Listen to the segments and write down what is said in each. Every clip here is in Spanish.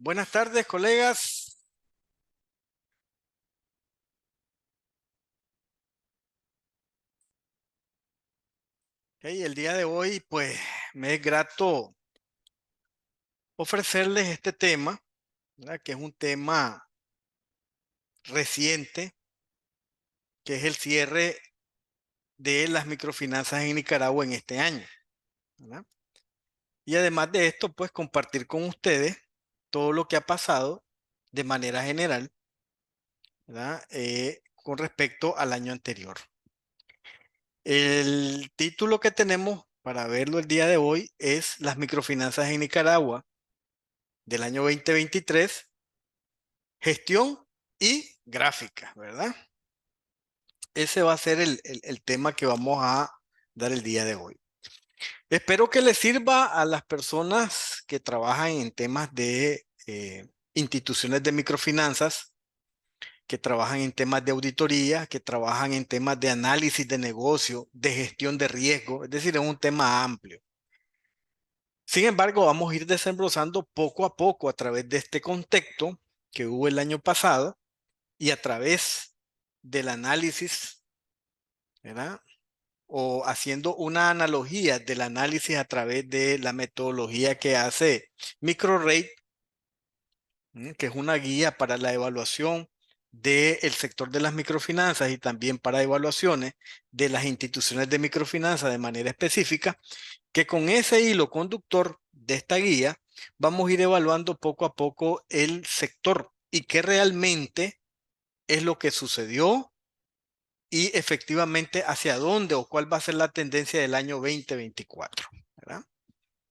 Buenas tardes, colegas. El día de hoy, pues, me es grato ofrecerles este tema, ¿verdad? Que es un tema reciente, que es el cierre de las microfinanzas en Nicaragua en este año, ¿verdad? Y además de esto, pues, compartir con ustedes todo lo que ha pasado de manera general, ¿verdad? Con respecto al año anterior. El título que tenemos para verlo el día de hoy es Las microfinanzas en Nicaragua del año 2023, gestión y gráfica, ¿verdad? Ese va a ser el tema que vamos a dar el día de hoy. Espero que les sirva a las personas que trabajan en temas de instituciones de microfinanzas, que trabajan en temas de auditoría, que trabajan en temas de análisis de negocio, de gestión de riesgo, es decir, es un tema amplio. Sin embargo, vamos a ir desembrozando poco a poco a través de este contexto que hubo el año pasado y a través del análisis, ¿verdad? O haciendo una analogía del análisis a través de la metodología que hace MicroRate, que es una guía para la evaluación del sector de las microfinanzas y también para evaluaciones de las instituciones de microfinanzas de manera específica, que con ese hilo conductor de esta guía vamos a ir evaluando poco a poco el sector y qué realmente es lo que sucedió y efectivamente hacia dónde o cuál va a ser la tendencia del año 2024, ¿verdad?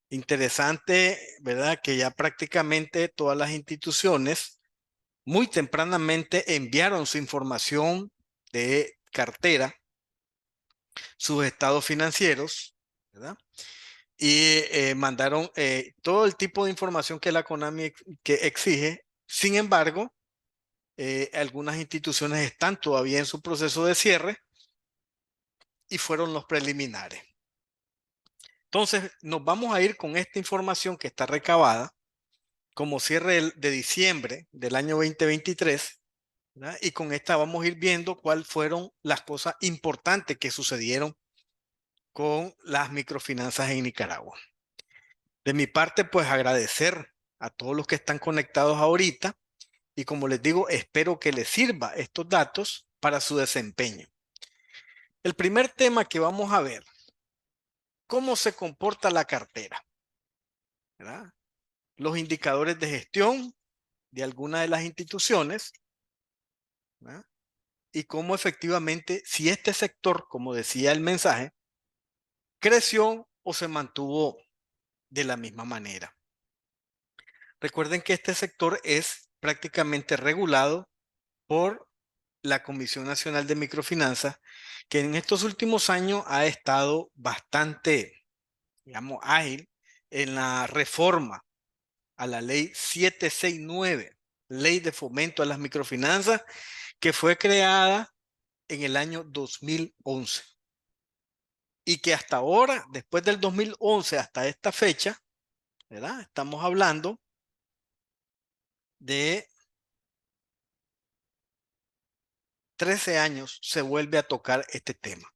Interesante, ¿verdad? Que ya prácticamente todas las instituciones muy tempranamente enviaron su información de cartera, sus estados financieros, ¿verdad? Y mandaron todo el tipo de información que la CONAMI que exige. Sin embargo, algunas instituciones están todavía en su proceso de cierre y fueron los preliminares. Entonces, nos vamos a ir con esta información que está recabada como cierre de diciembre del año 2023, ¿verdad? Y con esta vamos a ir viendo cuáles fueron las cosas importantes que sucedieron con las microfinanzas en Nicaragua. De mi parte, pues agradecer a todos los que están conectados ahorita y como les digo, espero que les sirva estos datos para su desempeño. El primer tema que vamos a ver, cómo se comporta la cartera, ¿verdad? Los indicadores de gestión de alguna de las instituciones, ¿verdad? Y cómo efectivamente, si este sector, como decía el mensaje, creció o se mantuvo de la misma manera. Recuerden que este sector es prácticamente regulado por la Comisión Nacional de Microfinanzas, que en estos últimos años ha estado bastante, digamos, ágil en la reforma a la ley 769, Ley de Fomento a las Microfinanzas, que fue creada en el año 2011 y que hasta ahora, después del 2011 hasta esta fecha, ¿verdad? Estamos hablando de 13 años, se vuelve a tocar este tema.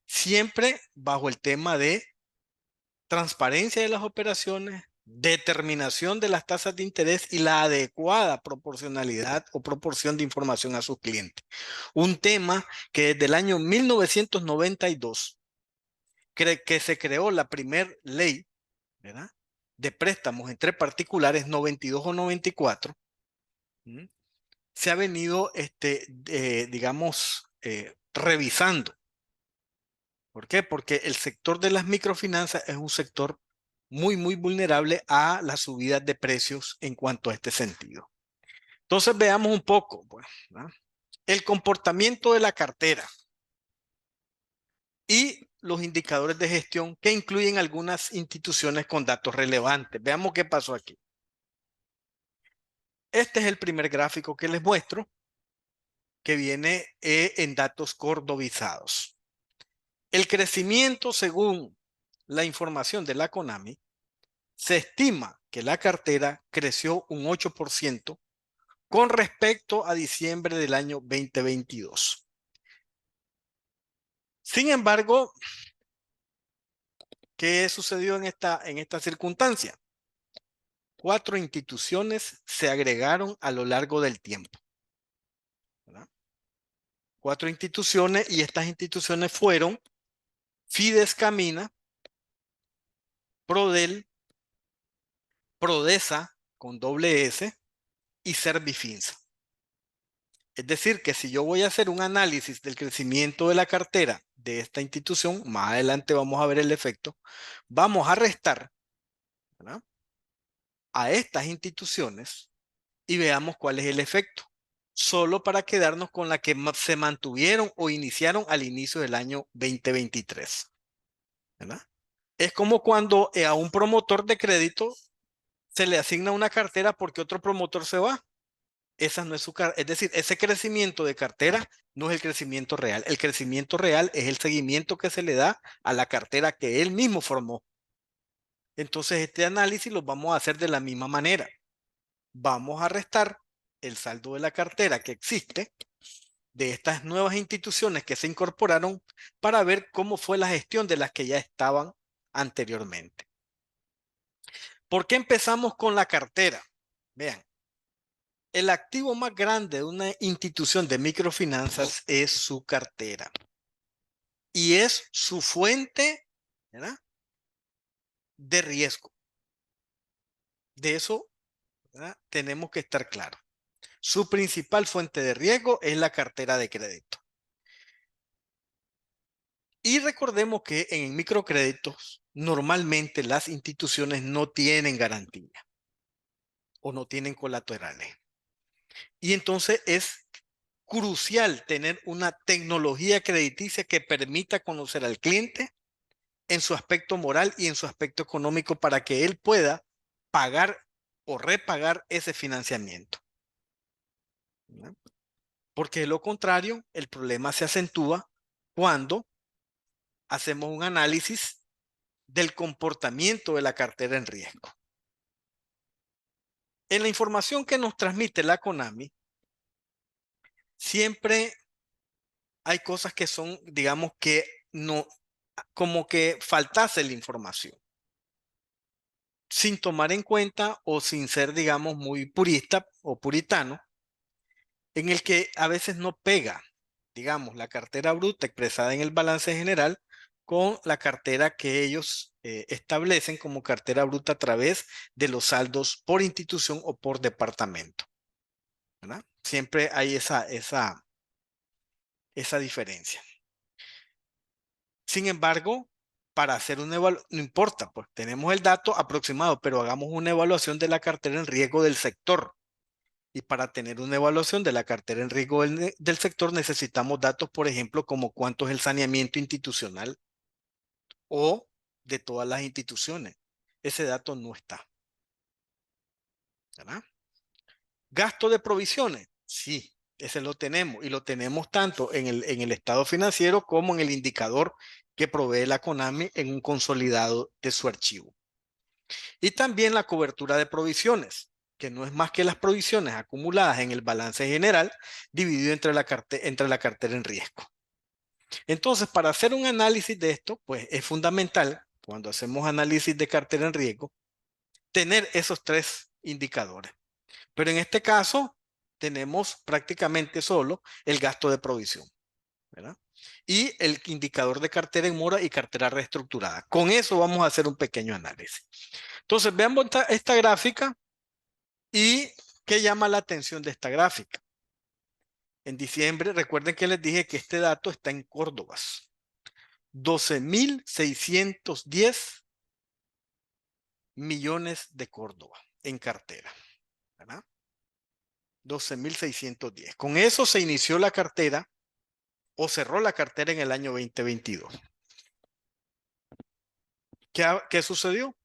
Siempre bajo el tema de transparencia de las operaciones, determinación de las tasas de interés y la adecuada proporcionalidad o proporción de información a sus clientes. Un tema que desde el año 1992, que se creó la primera ley, ¿verdad?, de préstamos entre particulares 92 o 94, se ha venido, digamos, revisando. ¿Por qué? Porque el sector de las microfinanzas es un sector muy vulnerable a las subidas de precios en cuanto a este sentido. Entonces veamos un poco, pues, ¿verdad?, el comportamiento de la cartera y los indicadores de gestión que incluyen algunas instituciones con datos relevantes. Veamos qué pasó aquí. Este es el primer gráfico que les muestro, que viene en datos cordovizados. El crecimiento según la información de la CONAMI se estima que la cartera creció un 8% con respecto a diciembre del año 2022. Sin embargo, ¿qué sucedió en esta circunstancia? 4 instituciones se agregaron a lo largo del tiempo, ¿verdad? 4 instituciones, y estas instituciones fueron Fides Camina, Prodel, Prodesa con doble S y Servifinsa. Es decir, que si yo voy a hacer un análisis del crecimiento de la cartera de esta institución, más adelante vamos a ver el efecto, vamos a restar, ¿verdad?, a estas instituciones y veamos cuál es el efecto, solo para quedarnos con la que se mantuvieron o iniciaron al inicio del año 2023, ¿verdad? Es como cuando a un promotor de crédito se le asigna una cartera porque otro promotor se va. Esa no es su cartera. Es decir, ese crecimiento de cartera no es el crecimiento real. El crecimiento real es el seguimiento que se le da a la cartera que él mismo formó. Entonces, este análisis lo vamos a hacer de la misma manera. Vamos a restar el saldo de la cartera que existe de estas nuevas instituciones que se incorporaron para ver cómo fue la gestión de las que ya estaban anteriormente. ¿Por qué empezamos con la cartera? Vean, el activo más grande de una institución de microfinanzas es su cartera y es su fuente, ¿verdad?, de riesgo. De eso, ¿verdad?, tenemos que estar claros. Su principal fuente de riesgo es la cartera de crédito. Y recordemos que en microcréditos normalmente las instituciones no tienen garantía o no tienen colaterales. Y entonces es crucial tener una tecnología crediticia que permita conocer al cliente en su aspecto moral y en su aspecto económico para que él pueda pagar o repagar ese financiamiento, ¿verdad? Porque de lo contrario, el problema se acentúa cuando hacemos un análisis del comportamiento de la cartera en riesgo. En la información que nos transmite la CONAMI, siempre hay cosas que son, digamos, que no, como que faltase la información, sin tomar en cuenta o sin ser, digamos, muy purista o puritano, en el que a veces no pega, digamos, la cartera bruta expresada en el balance general con la cartera que ellos establecen como cartera bruta a través de los saldos por institución o por departamento, ¿verdad? Siempre hay esa diferencia. Sin embargo, para hacer una evaluación, no importa, pues tenemos el dato aproximado, pero hagamos una evaluación de la cartera en riesgo del sector. Y para tener una evaluación de la cartera en riesgo del sector necesitamos datos, por ejemplo, como cuánto es el saneamiento institucional o de todas las instituciones. Ese dato no está, ¿verdad? Gasto de provisiones, sí, ese lo tenemos y lo tenemos tanto en el estado financiero como en el indicador que provee la CONAMI en un consolidado de su archivo. Y también la cobertura de provisiones, que no es más que las provisiones acumuladas en el balance general dividido entre la cartera en riesgo. Entonces, para hacer un análisis de esto, pues es fundamental, cuando hacemos análisis de cartera en riesgo, tener esos 3 indicadores. Pero en este caso, tenemos prácticamente solo el gasto de provisión, ¿verdad? Y el indicador de cartera en mora y cartera reestructurada. Con eso vamos a hacer un pequeño análisis. Entonces, veamos esta gráfica y qué llama la atención de esta gráfica. En diciembre, recuerden que les dije que este dato está en Córdobas. 12.610 millones de Córdoba en cartera, ¿verdad? 12.610. Con eso se inició la cartera o cerró la cartera en el año 2022. ¿Qué sucedió?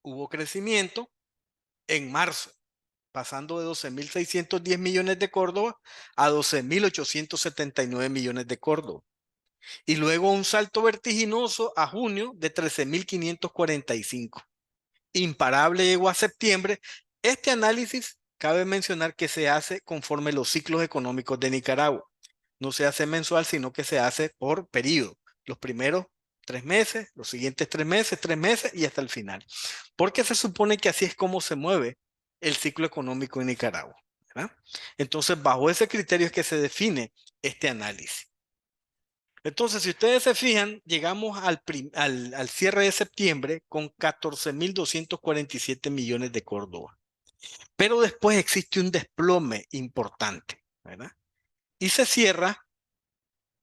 Hubo crecimiento en marzo, pasando de 12.610 millones de Córdoba a 12.879 millones de Córdoba. Y luego un salto vertiginoso a junio de 13.545. imparable llegó a septiembre. Este análisis cabe mencionar que se hace conforme los ciclos económicos de Nicaragua. No se hace mensual, sino que se hace por periodo. Los primeros 3 meses, los siguientes 3 meses y hasta el final. Porque se supone que así es como se mueve el ciclo económico en Nicaragua, ¿verdad? Entonces, bajo ese criterio es que se define este análisis. Entonces, si ustedes se fijan, llegamos al cierre de septiembre con 14.247 millones de Córdoba. Pero después existe un desplome importante, ¿verdad? Y se cierra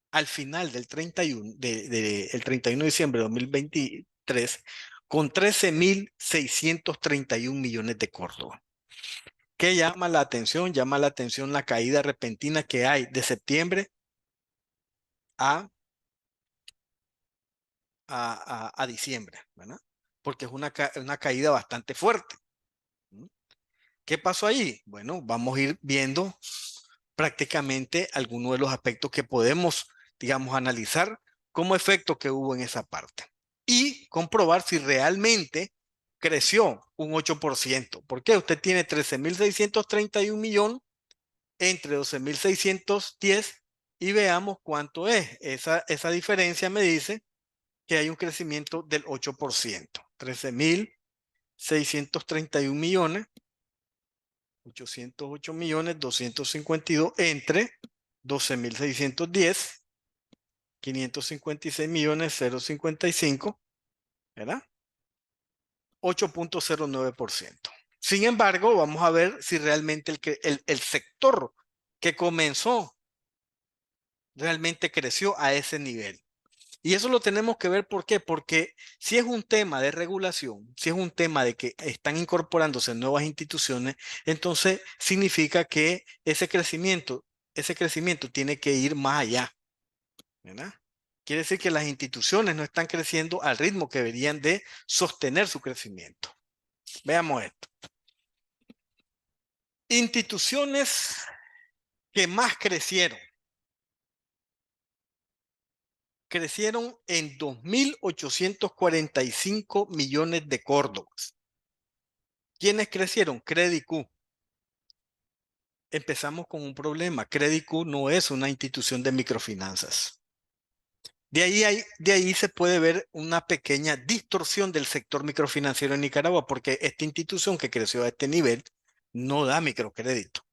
al final del 31 el 31 de diciembre de 2023 con 13.631 millones de Córdoba. ¿Qué llama la atención? Llama la atención la caída repentina que hay de septiembre a a diciembre, ¿verdad? Porque es una caída bastante fuerte. ¿Qué pasó ahí? Bueno, vamos a ir viendo prácticamente algunos de los aspectos que podemos, digamos, analizar como efecto que hubo en esa parte y comprobar si realmente creció un 8%. ¿Por qué? Usted tiene 13.631 millones entre 12.610 y veamos cuánto es. Esa diferencia me dice que hay un crecimiento del 8%. 13.631 millones, 808 millones, 252 entre 12.610, 556 millones, 0,55, ¿verdad? 8.09%. Sin embargo, vamos a ver si realmente el sector que comenzó realmente creció a ese nivel. Y eso lo tenemos que ver, ¿por qué? Porque si es un tema de regulación, si es un tema de que están incorporándose nuevas instituciones, entonces significa que ese crecimiento tiene que ir más allá, ¿verdad? Quiere decir que las instituciones no están creciendo al ritmo que deberían de sostener su crecimiento. Veamos esto. Instituciones que más crecieron en 2.845 millones de córdobas. ¿Quiénes crecieron? Credicu. Empezamos con un problema. Credicu no es una institución de microfinanzas. De ahí se puede ver una pequeña distorsión del sector microfinanciero en Nicaragua, porque esta institución que creció a este nivel no da microcrédito,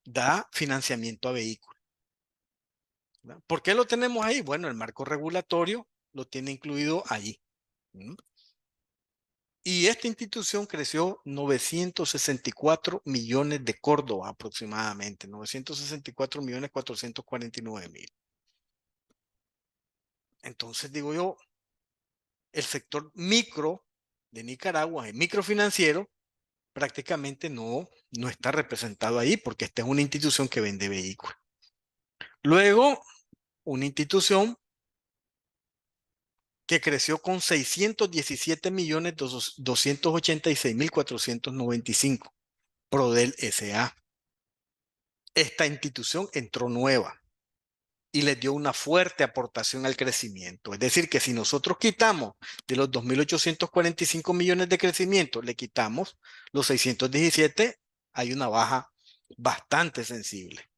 da financiamiento a vehículos. ¿Verdad? ¿Por qué lo tenemos ahí? Bueno, el marco regulatorio lo tiene incluido allí. ¿Mm? Y esta institución creció 964 millones de Córdoba aproximadamente, 964 millones 449 mil. Entonces digo yo, el sector micro de Nicaragua, el microfinanciero, prácticamente no está representado ahí porque esta es una institución que vende vehículos. Luego, una institución que creció con 617 millones 286 mil 495, Prodel S.A. Esta institución entró nueva y les dio una fuerte aportación al crecimiento. Es decir, que si nosotros quitamos de los 2.845 millones de crecimiento, le quitamos los 617, hay una baja bastante sensible.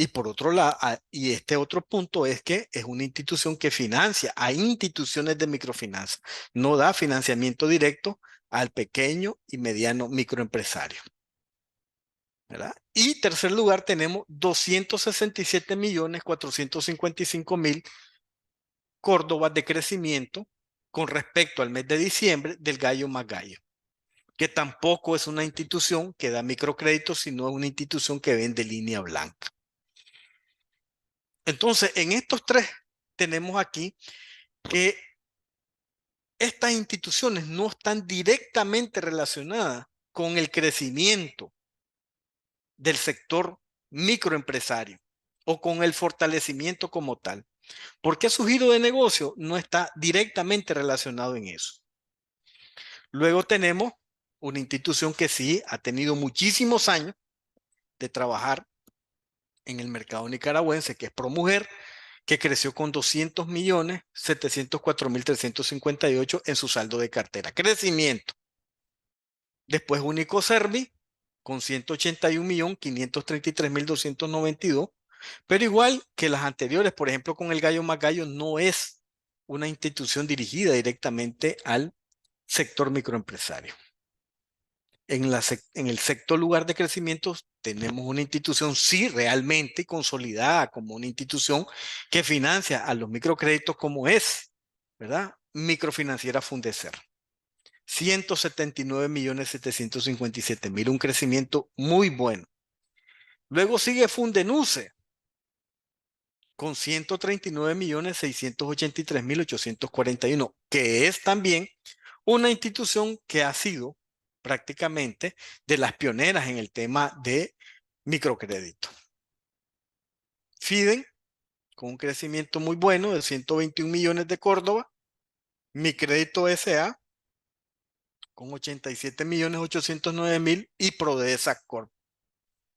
Y por otro lado, y este otro punto es que es una institución que financia a instituciones de microfinanza, no da financiamiento directo al pequeño y mediano microempresario. ¿Verdad? Y tercer lugar tenemos 267 millones 455 mil córdobas de crecimiento con respecto al mes de diciembre del Gallo más Gallo, que tampoco es una institución que da microcréditos, sino una institución que vende línea blanca. Entonces, en estos tres tenemos aquí que estas instituciones no están directamente relacionadas con el crecimiento del sector microempresario o con el fortalecimiento como tal, porque su giro de negocio no está directamente relacionado en eso. Luego tenemos una institución que sí ha tenido muchísimos años de trabajar en el mercado nicaragüense, que es ProMujer, que creció con 200.704.358 en su saldo de cartera. Crecimiento. Después Único Servi con 181.533.292, pero igual que las anteriores, por ejemplo, con el Gallo Magallo, no es una institución dirigida directamente al sector microempresario. En el sexto lugar de crecimiento tenemos una institución, sí, realmente consolidada como una institución que financia a los microcréditos como es, ¿verdad? Microfinanciera Fundecer. 179.757.000, un crecimiento muy bueno. Luego sigue Fundenuce con 139.683.841, que es también una institución que ha sido prácticamente de las pioneras en el tema de microcrédito. Fiden, con un crecimiento muy bueno de 121 millones de Córdoba. Mi Crédito S.A. con 87.809.000 y Prodesa Corp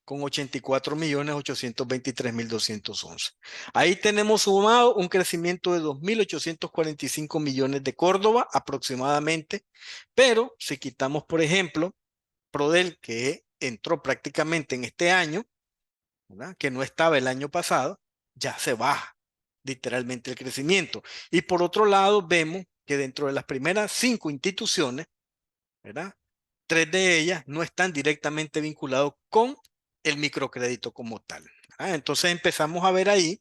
con 84.823.211. Ahí tenemos sumado un crecimiento de 2.845 millones de Córdoba aproximadamente, pero si quitamos, por ejemplo, Prodel, que entró prácticamente en este año, ¿verdad?, que no estaba el año pasado, ya se baja literalmente el crecimiento. Y por otro lado, vemos que dentro de las primeras 5 instituciones, ¿verdad?, 3 de ellas no están directamente vinculados con el microcrédito como tal. Entonces empezamos a ver ahí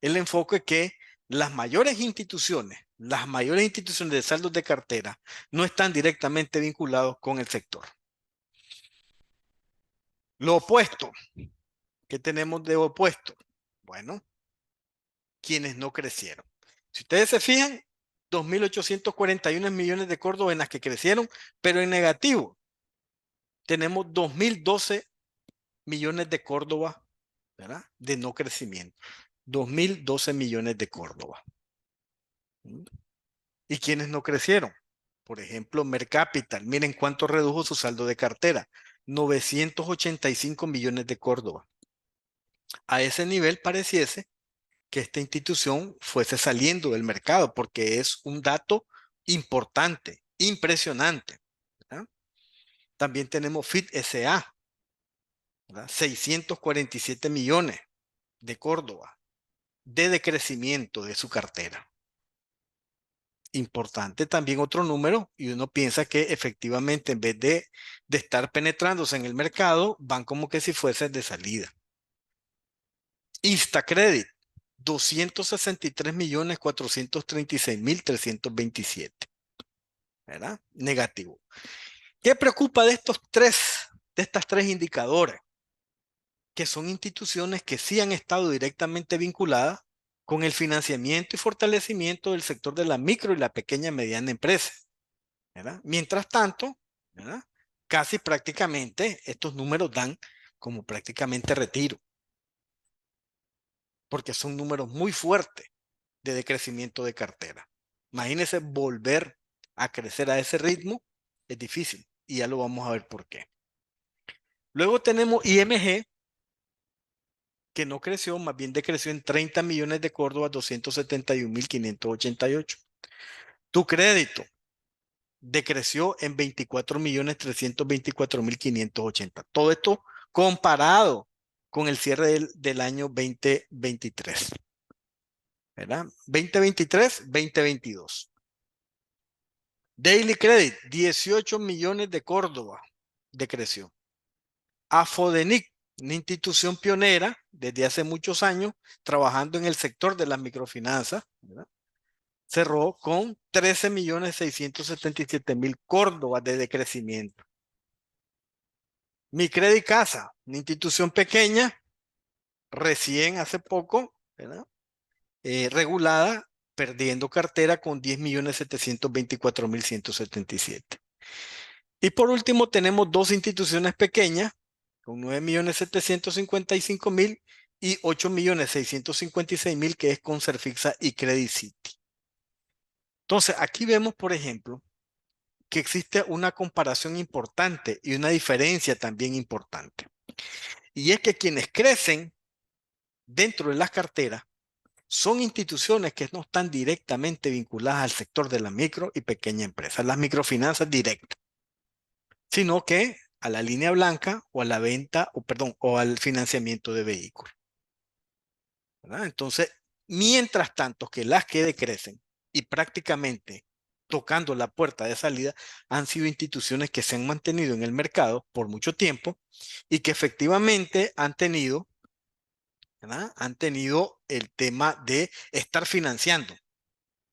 el enfoque que las mayores instituciones de saldos de cartera no están directamente vinculados con el sector. Lo opuesto, ¿qué tenemos de opuesto? Bueno, quienes no crecieron. Si ustedes se fijan, 2.841 millones de Córdoba en las que crecieron, pero en negativo. Tenemos 2.012 millones de Córdoba, ¿verdad?, de no crecimiento. 2.012 millones de Córdoba. ¿Y quiénes no crecieron? Por ejemplo, Mercapital. Miren cuánto redujo su saldo de cartera. 985 millones de Córdoba. A ese nivel pareciese que esta institución fuese saliendo del mercado porque es un dato importante, impresionante, ¿verdad? También tenemos FIT S.A., ¿verdad?, 647 millones de Córdoba de decrecimiento de su cartera. Importante también otro número, y uno piensa que efectivamente en vez de estar penetrándose en el mercado, van como que si fuesen de salida. Instacredit, 263.436.327, ¿verdad? Negativo. ¿Qué preocupa de estas tres indicadores? Que son instituciones que sí han estado directamente vinculadas con el financiamiento y fortalecimiento del sector de la micro y la pequeña y mediana empresa, ¿verdad? Mientras tanto, ¿verdad?, casi prácticamente estos números dan como prácticamente retiro, porque son números muy fuertes de decrecimiento de cartera. Imagínense volver a crecer a ese ritmo, es difícil, y ya lo vamos a ver por qué. Luego tenemos IMG, que no creció, más bien decreció en 30 millones de Córdoba, 271.588. Tu Crédito decreció en 24.324.580. Todo esto comparado con el cierre del año 2023. ¿Verdad? 2023, 2022. Daily Credit, 18 millones de Córdoba decreció. Afodenic, una institución pionera desde hace muchos años trabajando en el sector de las microfinanzas, ¿verdad?, cerró con 13.677.000 Córdobas de decrecimiento. Mi Credit Casa, una institución pequeña, recién hace poco, ¿verdad?, regulada, perdiendo cartera con 10.724.177. Y por último tenemos 2 instituciones pequeñas con 9.755.000 y 8.656.000, que es Conserfixa y Credit City. Entonces aquí vemos, por ejemplo, que existe una comparación importante y una diferencia también importante. Y es que quienes crecen dentro de las carteras son instituciones que no están directamente vinculadas al sector de la micro y pequeña empresa, las microfinanzas directas, sino que a la línea blanca o a la venta, o perdón, o al financiamiento de vehículos, ¿verdad? Entonces, mientras tanto que las que decrecen y prácticamente tocando la puerta de salida, han sido instituciones que se han mantenido en el mercado por mucho tiempo y que efectivamente han tenido, ¿verdad? Han tenido el tema de estar financiando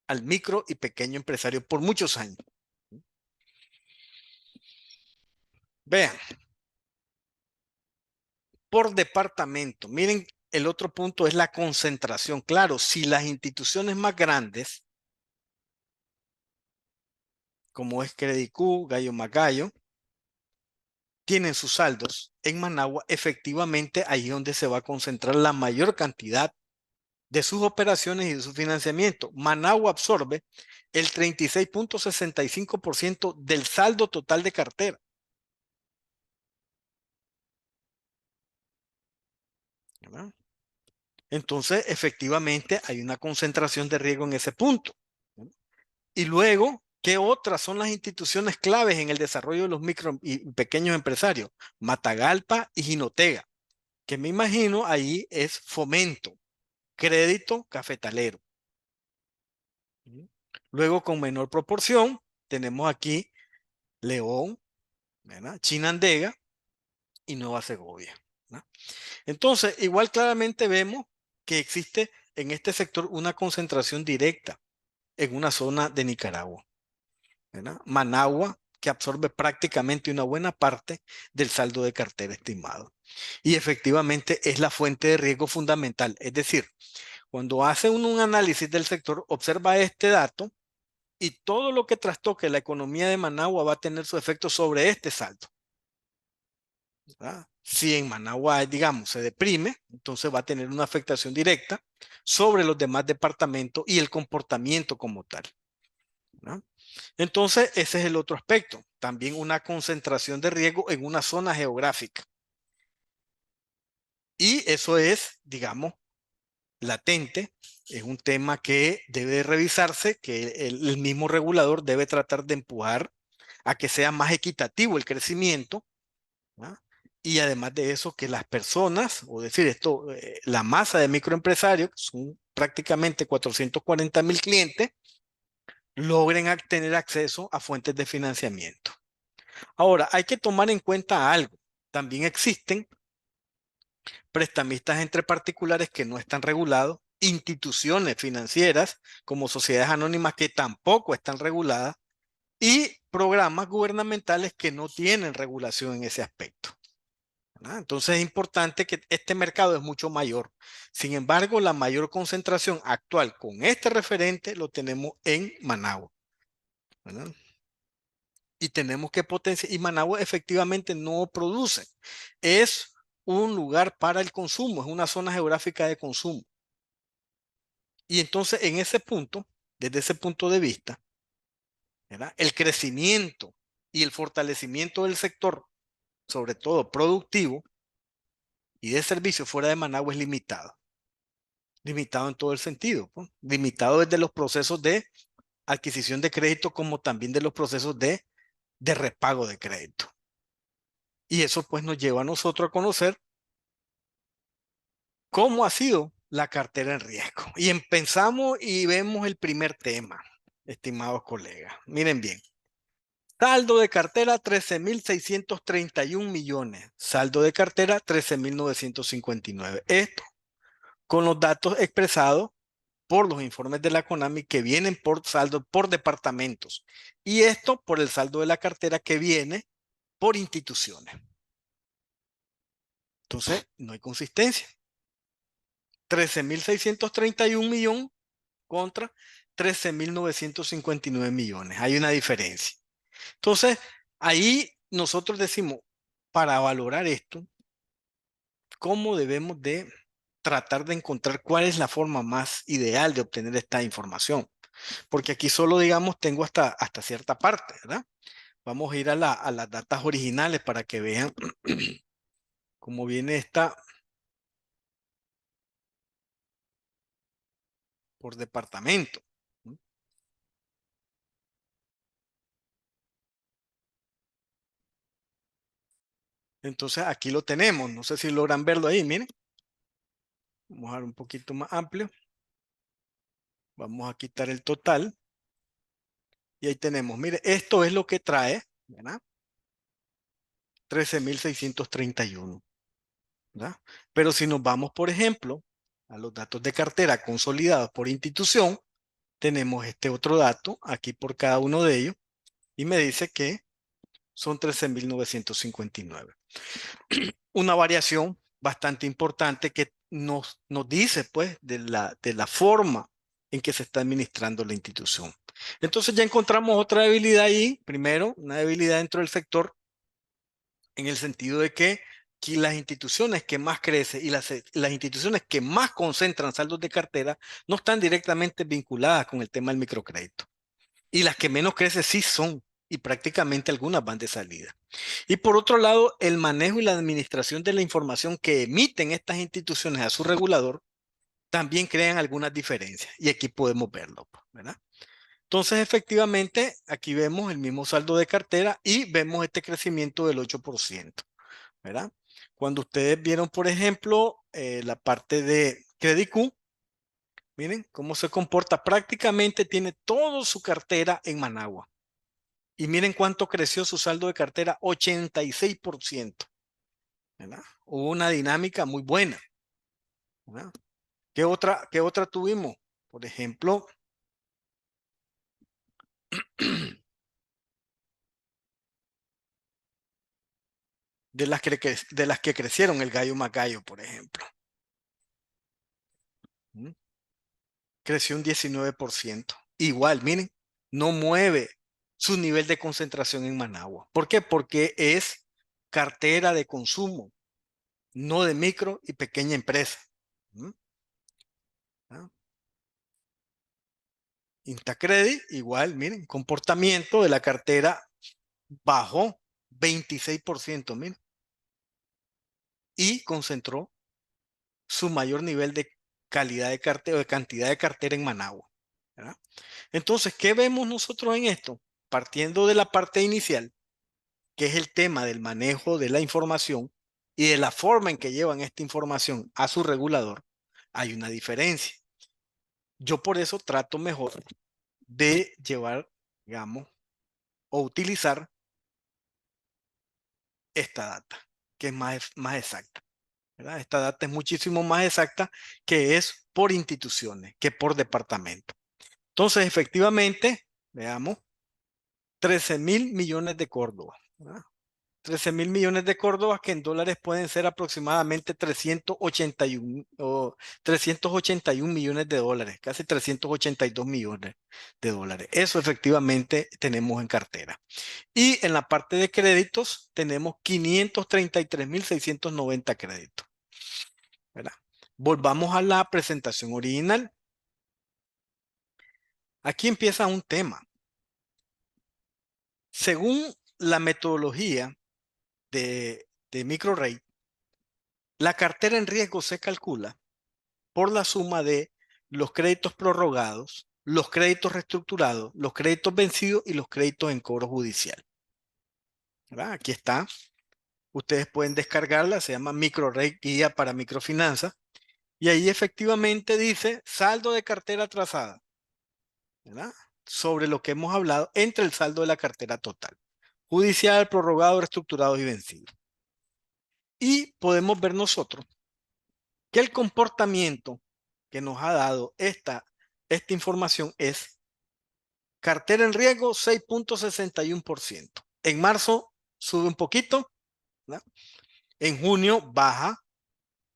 al micro y pequeño empresario por muchos años. Vean, por departamento, miren, el otro punto es la concentración. Claro, si las instituciones más grandes, como es Credicu, Gallo Magayo, tienen sus saldos en Managua, efectivamente ahí es donde se va a concentrar la mayor cantidad de sus operaciones y de su financiamiento. Managua absorbe el 36.65% del saldo total de cartera. ¿Verdad? Entonces, efectivamente, hay una concentración de riesgo en ese punto. Y luego, ¿qué otras son las instituciones claves en el desarrollo de los micro y pequeños empresarios? Matagalpa y Jinotega, que me imagino ahí es Fomento, Crédito Cafetalero. Luego, con menor proporción, tenemos aquí León, ¿verdad? Chinandega y Nueva Segovia, ¿verdad? Entonces, igual claramente vemos que existe en este sector una concentración directa en una zona de Nicaragua, ¿verdad? Managua, que absorbe prácticamente una buena parte del saldo de cartera estimado. Y efectivamente es la fuente de riesgo fundamental. Es decir, cuando hace un análisis del sector, observa este dato y todo lo que trastoque la economía de Managua va a tener su efecto sobre este saldo, ¿verdad? Si en Managua, digamos, se deprime, entonces va a tener una afectación directa sobre los demás departamentos y el comportamiento como tal, ¿no? Entonces, ese es el otro aspecto. También una concentración de riesgo en una zona geográfica. Y eso es, digamos, latente. Es un tema que debe revisarse, que el mismo regulador debe tratar de empujar a que sea más equitativo el crecimiento, ¿no? Y además de eso, que las personas, o decir esto, la masa de microempresarios, que son prácticamente 440,000 clientes, logren tener acceso a fuentes de financiamiento. Ahora, hay que tomar en cuenta algo. También existen prestamistas entre particulares que no están regulados, instituciones financieras como sociedades anónimas que tampoco están reguladas y programas gubernamentales que no tienen regulación en ese aspecto, ¿verdad? Entonces es importante que este mercado es mucho mayor. Sin embargo, la mayor concentración actual con este referente lo tenemos en Managua, ¿verdad? Y tenemos que potenciar, y Managua efectivamente no produce, es un lugar para el consumo, es una zona geográfica de consumo. Y entonces en ese punto, desde ese punto de vista, ¿verdad? El crecimiento y el fortalecimiento del sector, sobre todo productivo y de servicio fuera de Managua, es limitado. Limitado en todo el sentido, ¿no? Limitado desde los procesos de adquisición de crédito como también de los procesos de repago de crédito. Y eso pues nos lleva a nosotros a conocer cómo ha sido la cartera en riesgo. Y empezamos y vemos el primer tema, estimados colegas. Miren bien. Saldo de cartera 13,631 millones. Saldo de cartera 13,959. Esto con los datos expresados por los informes de la CONAMI que vienen por saldo por departamentos. Y esto por el saldo de la cartera que viene por instituciones. Entonces, no hay consistencia. 13,631 millones contra 13,959 millones. Hay una diferencia. Entonces, ahí nosotros decimos, para valorar esto, ¿cómo debemos de tratar de encontrar cuál es la forma más ideal de obtener esta información? Porque aquí solo, digamos, tengo hasta cierta parte, ¿verdad? Vamos a ir a las datas originales para que vean cómo viene esta por departamento. Entonces aquí lo tenemos. No sé si logran verlo ahí. Miren. Vamos a dar un poquito más amplio. Vamos a quitar el total. Y ahí tenemos. Mire, esto es lo que trae, ¿verdad? 13.631. ¿Verdad? Pero si nos vamos, por ejemplo, a los datos de cartera consolidados por institución, tenemos este otro dato aquí por cada uno de ellos y me dice que son 13.959. Una variación bastante importante que nos dice pues de la forma en que se está administrando la institución. Entonces ya encontramos otra debilidad ahí. Primero, una debilidad dentro del sector en el sentido de que aquí las instituciones que más crecen y las instituciones que más concentran saldos de cartera no están directamente vinculadas con el tema del microcrédito. Y las que menos crecen sí son, y prácticamente algunas van de salida. Y por otro lado, el manejo y la administración de la información que emiten estas instituciones a su regulador también crean algunas diferencias. Y aquí podemos verlo, ¿verdad? Entonces, efectivamente, aquí vemos el mismo saldo de cartera y vemos este crecimiento del 8%, ¿verdad? Cuando ustedes vieron, por ejemplo, la parte de Credit Q, miren cómo se comporta. Prácticamente tiene toda su cartera en Managua. Y miren cuánto creció su saldo de cartera, 86%, ¿verdad? Hubo una dinámica muy buena, ¿verdad? Qué otra tuvimos? Por ejemplo, de las que crecieron el gallo Macayo, por ejemplo. ¿Mm? Creció un 19%. Igual, miren, no mueve su nivel de concentración en Managua. ¿Por qué? Porque es cartera de consumo, no de micro y pequeña empresa. ¿Mm? ¿Ah? Intacredit, igual, miren, comportamiento de la cartera bajó 26%, miren, y concentró su mayor nivel de calidad de cartera o de cantidad de cartera en Managua, ¿verdad? Entonces, ¿qué vemos nosotros en esto? Partiendo de la parte inicial, que es el tema del manejo de la información y de la forma en que llevan esta información a su regulador, hay una diferencia. Yo por eso trato mejor de llevar, digamos, o utilizar esta data, que es más exacta, ¿verdad? Esta data es muchísimo más exacta, que es por instituciones, que por departamento. Entonces, efectivamente, veamos, 13.000 millones de Córdoba, ¿verdad? 13.000 millones de Córdoba, que en dólares pueden ser aproximadamente 381, o 381 millones de dólares, casi 382 millones de dólares. Eso efectivamente tenemos en cartera. Y en la parte de créditos tenemos 533.690 créditos, ¿verdad? Volvamos a la presentación original. Aquí empieza un tema. Según la metodología de MicroRate, la cartera en riesgo se calcula por la suma de los créditos prorrogados, los créditos reestructurados, los créditos vencidos y los créditos en cobro judicial, ¿verdad? Aquí está. Ustedes pueden descargarla, se llama MicroRate Guía para Microfinanzas. Y ahí efectivamente dice saldo de cartera atrasada, ¿verdad? Sobre lo que hemos hablado entre el saldo de la cartera total. Judicial, prorrogado, reestructurado y vencido. Y podemos ver nosotros que el comportamiento que nos ha dado esta información es cartera en riesgo 6.61%. En marzo sube un poquito, ¿verdad? En junio baja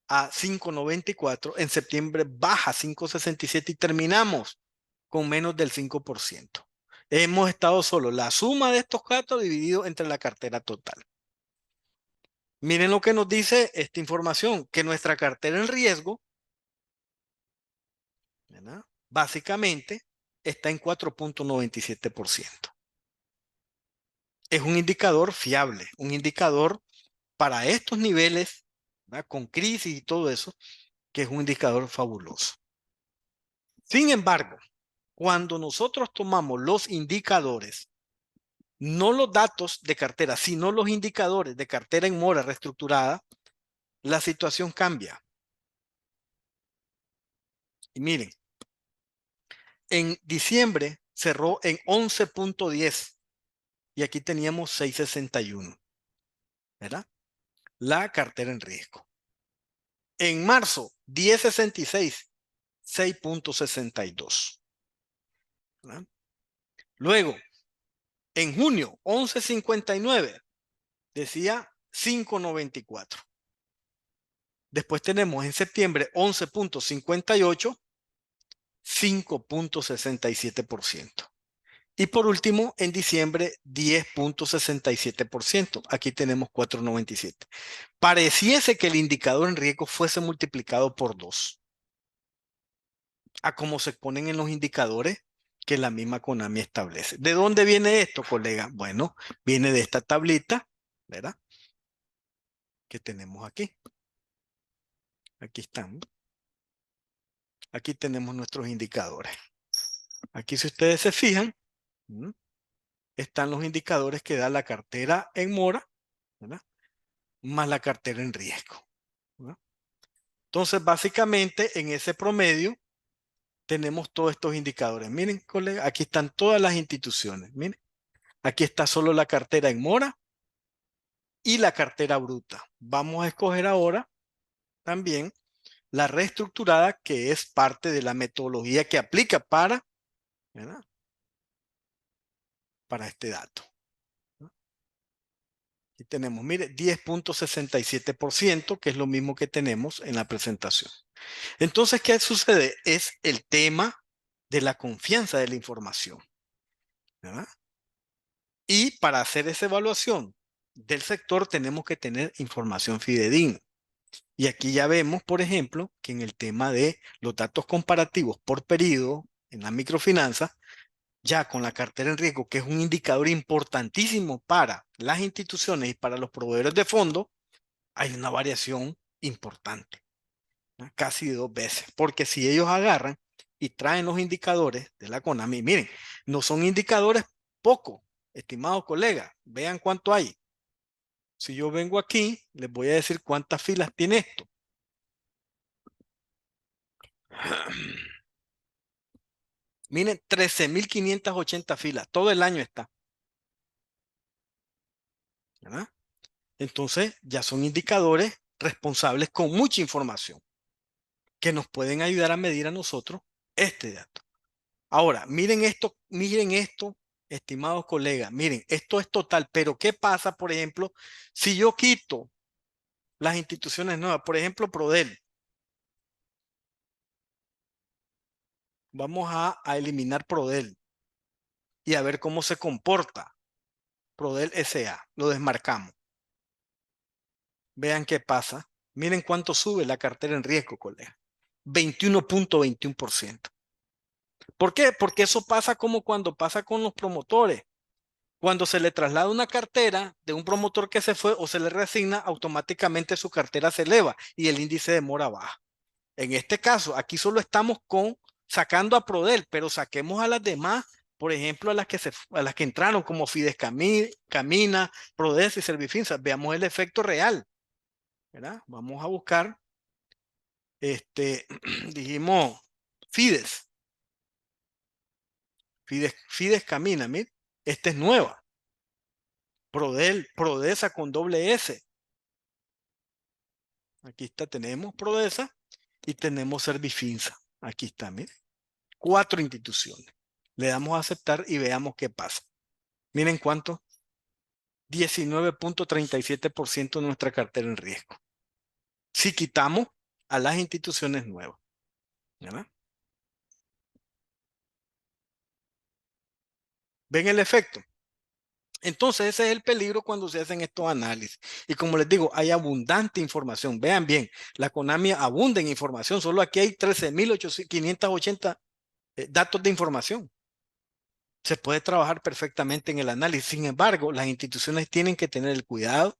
a 5.94, en septiembre baja a 5.67 y terminamos con menos del 5%. Hemos estado solo la suma de estos datos dividido entre la cartera total. Miren lo que nos dice esta información, que nuestra cartera en riesgo, ¿verdad? Básicamente está en 4.97%. Es un indicador fiable, un indicador para estos niveles, ¿verdad? Con crisis y todo eso, que es un indicador fabuloso. Sin embargo, cuando nosotros tomamos los indicadores, no los datos de cartera, sino los indicadores de cartera en mora reestructurada, la situación cambia. Y miren, en diciembre cerró en 11.10 y aquí teníamos 6.61, ¿verdad? La cartera en riesgo. En marzo, 10.66, 6.62. ¿Verdad? Luego, en junio, 11.59, decía 5.94. Después tenemos en septiembre 11.58, 5.67%. Y por último, en diciembre, 10.67%. Aquí tenemos 4.97. Pareciese que el indicador en riesgo fuese multiplicado por 2. A cómo se ponen en los indicadores que la misma CONAMI establece. ¿De dónde viene esto, colega? Bueno, viene de esta tablita, ¿verdad? Que tenemos aquí. Aquí están. Aquí tenemos nuestros indicadores. Aquí, si ustedes se fijan, están los indicadores que da la cartera en mora, ¿verdad? Más la cartera en riesgo, ¿verdad? Entonces, básicamente, en ese promedio tenemos todos estos indicadores. Miren, colega, aquí están todas las instituciones. Miren, aquí está solo la cartera en mora y la cartera bruta. Vamos a escoger ahora también la reestructurada, que es parte de la metodología que aplica para, ¿verdad? Para este dato. Aquí tenemos, mire, 10.67%, que es lo mismo que tenemos en la presentación. Entonces, ¿qué sucede? Es el tema de la confianza de la información, ¿verdad? Y para hacer esa evaluación del sector tenemos que tener información fidedigna. Y aquí ya vemos, por ejemplo, que en el tema de los datos comparativos por periodo en la microfinanza, ya con la cartera en riesgo, que es un indicador importantísimo para las instituciones y para los proveedores de fondos, hay una variación importante, ¿no? Casi 2 veces. Porque si ellos agarran y traen los indicadores de la CONAMI, miren, no son indicadores pocos, estimados colegas, vean cuánto hay. Si yo vengo aquí, les voy a decir cuántas filas tiene esto. Miren, 13.580 filas, todo el año está, ¿verdad? Entonces, ya son indicadores responsables con mucha información que nos pueden ayudar a medir a nosotros este dato. Ahora, miren esto, estimados colegas, miren, esto es total, pero ¿qué pasa, por ejemplo, si yo quito las instituciones nuevas? Por ejemplo, Prodel. Vamos a eliminar Prodel y a ver cómo se comporta Prodel SA. Lo desmarcamos. Vean qué pasa. Miren cuánto sube la cartera en riesgo, colega. 21.21%. ¿Por qué? Porque eso pasa como cuando pasa con los promotores. Cuando se le traslada una cartera de un promotor que se fue o se le reasigna, automáticamente su cartera se eleva y el índice de mora baja. En este caso, aquí solo estamos sacando a Prodel, pero saquemos a las demás, por ejemplo, a las que entraron como Fides Camina, Prodes y Servifinsa. Veamos el efecto real, ¿verdad? Vamos a buscar, dijimos, Fides. Fides Camina, mire, esta es nueva. Prodesa con doble S. Aquí está, tenemos Prodesa y tenemos Servifinsa. Aquí está, mire. 4 instituciones. Le damos a aceptar y veamos qué pasa. Miren cuánto. 19.37% de nuestra cartera en riesgo. Si quitamos a las instituciones nuevas, ¿verdad? ¿Ven el efecto? Entonces ese es el peligro cuando se hacen estos análisis. Y como les digo, hay abundante información. Vean bien, la CONAMI abunda en información. Solo aquí hay 13.580 datos de información. Se puede trabajar perfectamente en el análisis. Sin embargo, las instituciones tienen que tener el cuidado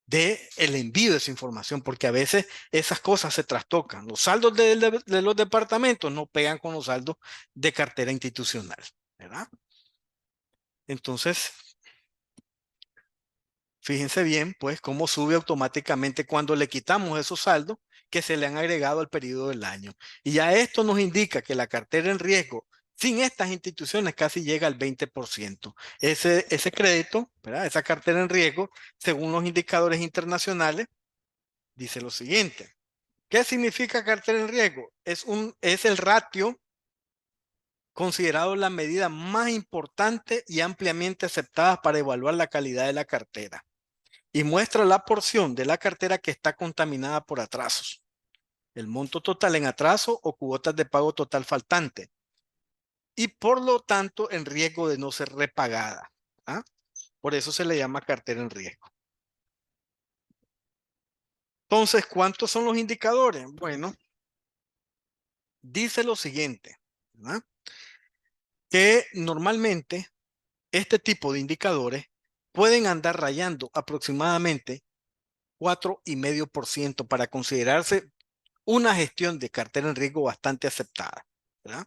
de el envío de esa información, porque a veces esas cosas se trastocan. Los saldos de los departamentos no pegan con los saldos de cartera institucional, ¿verdad? Entonces, fíjense bien, pues, cómo sube automáticamente cuando le quitamos esos saldos que se le han agregado al periodo del año. Y ya esto nos indica que la cartera en riesgo sin estas instituciones casi llega al 20%. Ese crédito, ¿verdad? Esa cartera en riesgo, según los indicadores internacionales, dice lo siguiente. ¿Qué significa cartera en riesgo? Es el ratio considerado la medida más importante y ampliamente aceptada para evaluar la calidad de la cartera y muestra la porción de la cartera que está contaminada por atrasos, el monto total en atraso o cuotas de pago total faltante y por lo tanto en riesgo de no ser repagada. ¿Ah? Por eso se le llama cartera en riesgo. Entonces, ¿cuántos son los indicadores? Bueno, dice lo siguiente, ¿verdad? Que normalmente este tipo de indicadores pueden andar rayando aproximadamente 4,5% para considerarse una gestión de cartera en riesgo bastante aceptada, ¿verdad?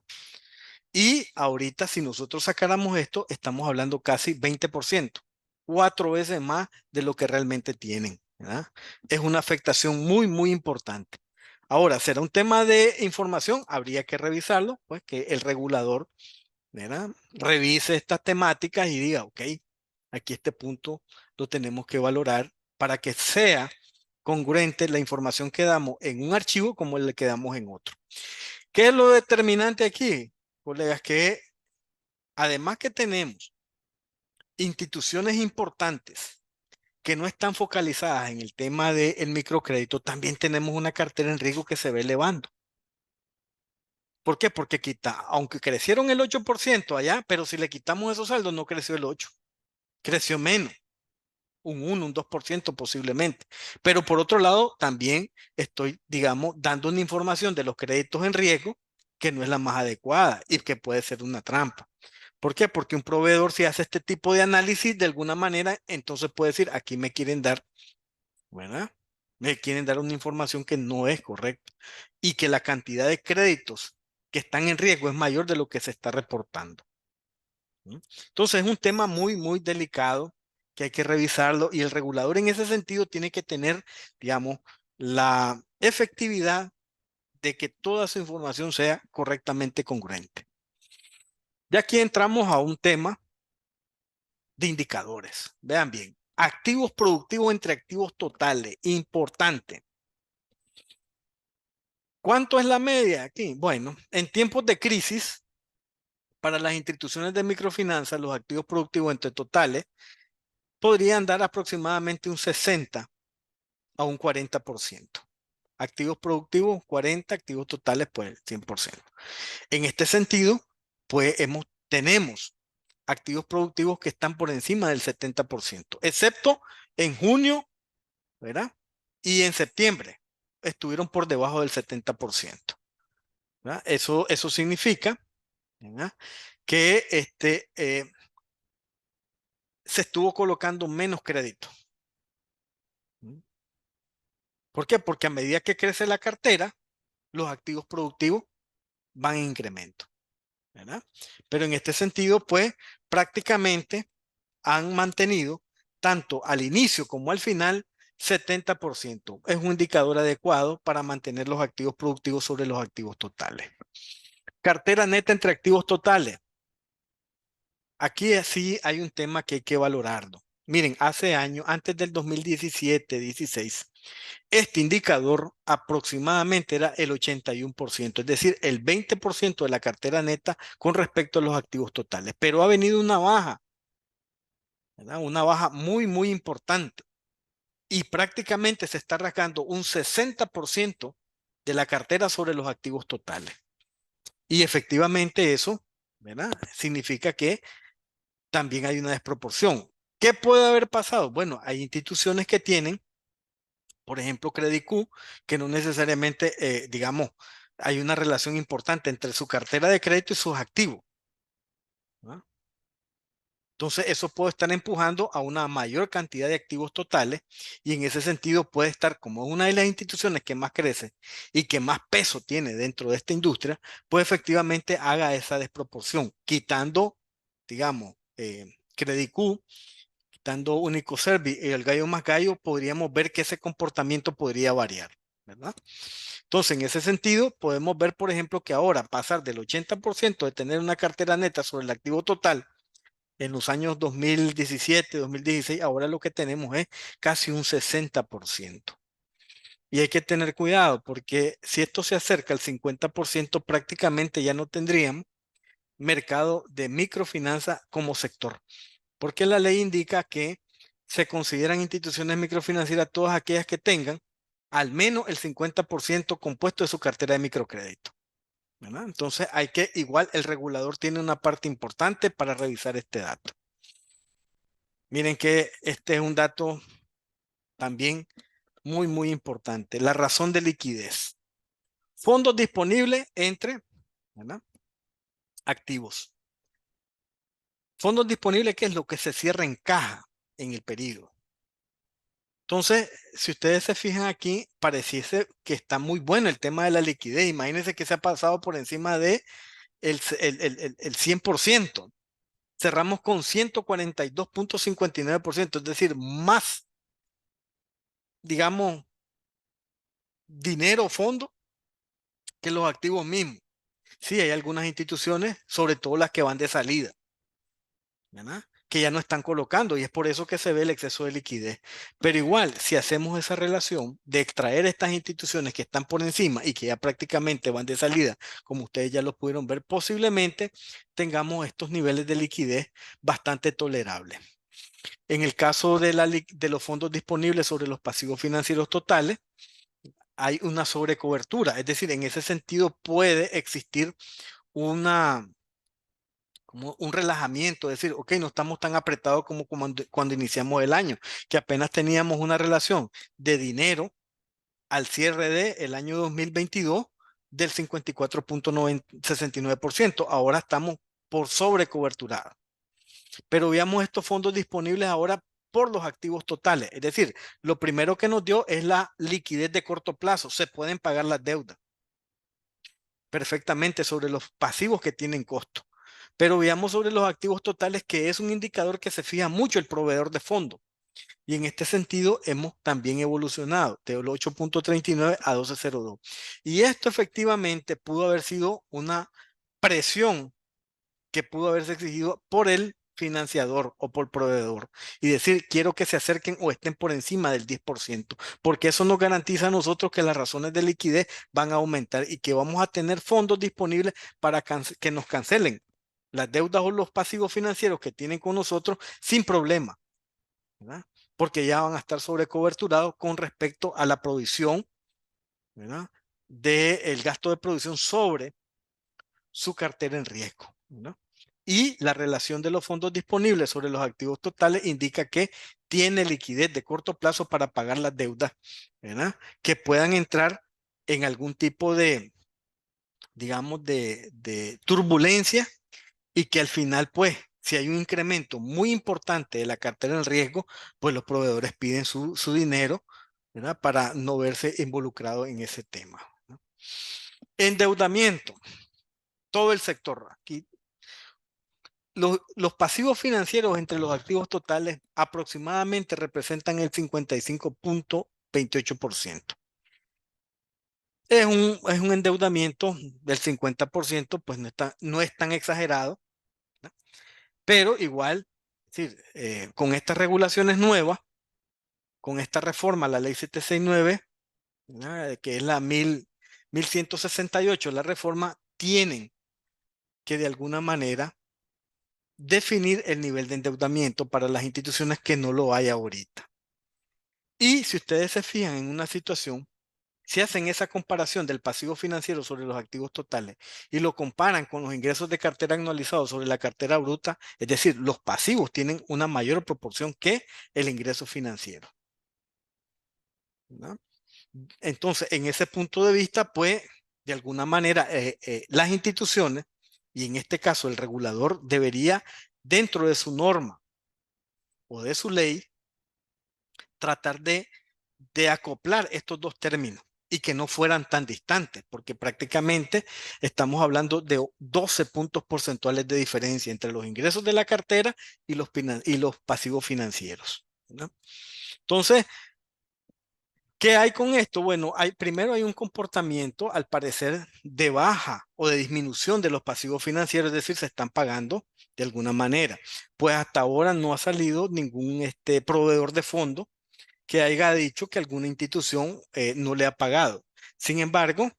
Y ahorita, si nosotros sacáramos esto, estamos hablando casi 20%, 4 veces más de lo que realmente tienen, ¿verdad? Es una afectación muy, muy importante. Ahora, será un tema de información, habría que revisarlo, pues que el regulador, ¿verdad? Revise estas temáticas y diga, ok, aquí este punto lo tenemos que valorar para que sea congruente la información que damos en un archivo como el que damos en otro. ¿Qué es lo determinante aquí, colegas? Que además que tenemos instituciones importantes que no están focalizadas en el tema del microcrédito, también tenemos una cartera en riesgo que se ve elevando. ¿Por qué? Porque aunque crecieron el 8% allá, pero si le quitamos esos saldos, no creció el 8%, creció menos, un 1, un 2% posiblemente. Pero por otro lado, también estoy, digamos, dando una información de los créditos en riesgo que no es la más adecuada y que puede ser una trampa. ¿Por qué? Porque un proveedor si hace este tipo de análisis de alguna manera, entonces puede decir, aquí me quieren dar, ¿verdad? Me quieren dar una información que no es correcta y que la cantidad de créditos que están en riesgo es mayor de lo que se está reportando. ¿Sí? Entonces es un tema muy, muy delicado que hay que revisarlo y el regulador en ese sentido tiene que tener, digamos, la efectividad de que toda su información sea correctamente congruente. Ya aquí entramos a un tema de indicadores. Vean bien, activos productivos entre activos totales, importante. ¿Cuánto es la media aquí? Bueno, en tiempos de crisis, para las instituciones de microfinanzas, los activos productivos entre totales podrían dar aproximadamente un 60 a un 40%. Activos productivos 40, activos totales pues 100%. En este sentido, pues tenemos activos productivos que están por encima del 70%, excepto en junio, ¿verdad? Y en septiembre estuvieron por debajo del 70%. ¿Verdad? Eso significa, ¿verdad? Que se estuvo colocando menos crédito. ¿Por qué? Porque a medida que crece la cartera, los activos productivos van en incremento, ¿verdad? Pero en este sentido, pues prácticamente han mantenido tanto al inicio como al final 70%. Es un indicador adecuado para mantener los activos productivos sobre los activos totales. Cartera neta entre activos totales. Aquí sí hay un tema que hay que valorarlo. Miren, hace años, antes del 2017-16, este indicador aproximadamente era el 81%, es decir, el 20% de la cartera neta con respecto a los activos totales. Pero ha venido una baja, ¿verdad? Una baja muy, muy importante. Y prácticamente se está rasgando un 60% de la cartera sobre los activos totales. Y efectivamente eso, ¿verdad? Significa que también hay una desproporción. ¿Qué puede haber pasado? Bueno, hay instituciones que tienen, por ejemplo, Credit Q, que no necesariamente, digamos, hay una relación importante entre su cartera de crédito y sus activos, ¿no? Entonces, eso puede estar empujando a una mayor cantidad de activos totales y en ese sentido puede estar como una de las instituciones que más crece y que más peso tiene dentro de esta industria, pues efectivamente haga esa desproporción, quitando, digamos, Credit Q, quitando Único Service y el gallo más gallo, podríamos ver que ese comportamiento podría variar, ¿verdad? Entonces, en ese sentido, podemos ver, por ejemplo, que ahora pasar del 80% de tener una cartera neta sobre el activo total en los años 2017, 2016, ahora lo que tenemos es casi un 60%. Y hay que tener cuidado porque si esto se acerca al 50%, prácticamente ya no tendríamos mercado de microfinanza como sector, porque la ley indica que se consideran instituciones microfinancieras todas aquellas que tengan al menos el 50% compuesto de su cartera de microcrédito, ¿verdad? Entonces hay que, igual el regulador tiene una parte importante para revisar este dato. Miren que este es un dato también muy, muy importante. La razón de liquidez. Fondos disponibles entre, ¿verdad?, activos. Fondos disponibles, que es lo que se cierra en caja en el periodo. Entonces, si ustedes se fijan aquí, pareciese que está muy bueno el tema de la liquidez. Imagínense que se ha pasado por encima de el 100%. Cerramos con 142.59%, es decir, más, digamos, dinero, fondo, que los activos mismos. Sí, hay algunas instituciones, sobre todo las que van de salida, ¿verdad?, que ya no están colocando y es por eso que se ve el exceso de liquidez. Pero igual, si hacemos esa relación de extraer estas instituciones que están por encima y que ya prácticamente van de salida, como ustedes ya lo pudieron ver, posiblemente tengamos estos niveles de liquidez bastante tolerables. En el caso de los fondos disponibles sobre los pasivos financieros totales, hay una sobrecobertura, es decir, en ese sentido puede existir una, como un relajamiento, es decir, ok, no estamos tan apretados como cuando iniciamos el año, que apenas teníamos una relación de dinero al cierre del año 2022 del 54.69%. Ahora estamos por sobrecobertura. Pero veamos estos fondos disponibles ahora por los activos totales. Es decir, lo primero que nos dio es la liquidez de corto plazo. Se pueden pagar las deudas perfectamente sobre los pasivos que tienen costo. Pero veamos sobre los activos totales, que es un indicador que se fija mucho el proveedor de fondos. Y en este sentido hemos también evolucionado de 8.39 a 12.02. Y esto efectivamente pudo haber sido una presión que pudo haberse exigido por el financiador o por proveedor y decir, quiero que se acerquen o estén por encima del 10%, porque eso nos garantiza a nosotros que las razones de liquidez van a aumentar y que vamos a tener fondos disponibles para que nos cancelen las deudas o los pasivos financieros que tienen con nosotros sin problema, ¿verdad?, porque ya van a estar sobrecoberturados con respecto a la provisión, ¿verdad?, del gasto de producción sobre su cartera en riesgo, ¿no? Y la relación de los fondos disponibles sobre los activos totales indica que tiene liquidez de corto plazo para pagar las deudas, ¿verdad?, que puedan entrar en algún tipo de, digamos, de turbulencia y que al final, pues, si hay un incremento muy importante de la cartera en riesgo, pues los proveedores piden su dinero, ¿verdad?, para no verse involucrado en ese tema, ¿no? Endeudamiento, todo el sector. Aquí los pasivos financieros entre los activos totales aproximadamente representan el 55.28%. Es un endeudamiento del 50%, pues no es tan exagerado, ¿no?, pero igual, es decir, con estas regulaciones nuevas, con esta reforma, la ley 769, ¿verdad?, que es la 1168, la reforma, tienen que de alguna manera definir el nivel de endeudamiento para las instituciones que no lo hay ahorita. Y si ustedes se fijan en una situación, si hacen esa comparación del pasivo financiero sobre los activos totales y lo comparan con los ingresos de cartera anualizados sobre la cartera bruta, es decir, los pasivos tienen una mayor proporción que el ingreso financiero, ¿no? Entonces, en ese punto de vista, pues, de alguna manera, las instituciones, y en este caso el regulador, debería dentro de su norma o de su ley, tratar de acoplar estos dos términos y que no fueran tan distantes, porque prácticamente estamos hablando de 12 puntos porcentuales de diferencia entre los ingresos de la cartera y los pasivos financieros, ¿no? Entonces, ¿qué hay con esto? Bueno, primero hay un comportamiento, al parecer, de baja o de disminución de los pasivos financieros, es decir, se están pagando de alguna manera. Pues hasta ahora no ha salido ningún proveedor de fondo que haya dicho que alguna institución no le ha pagado. Sin embargo,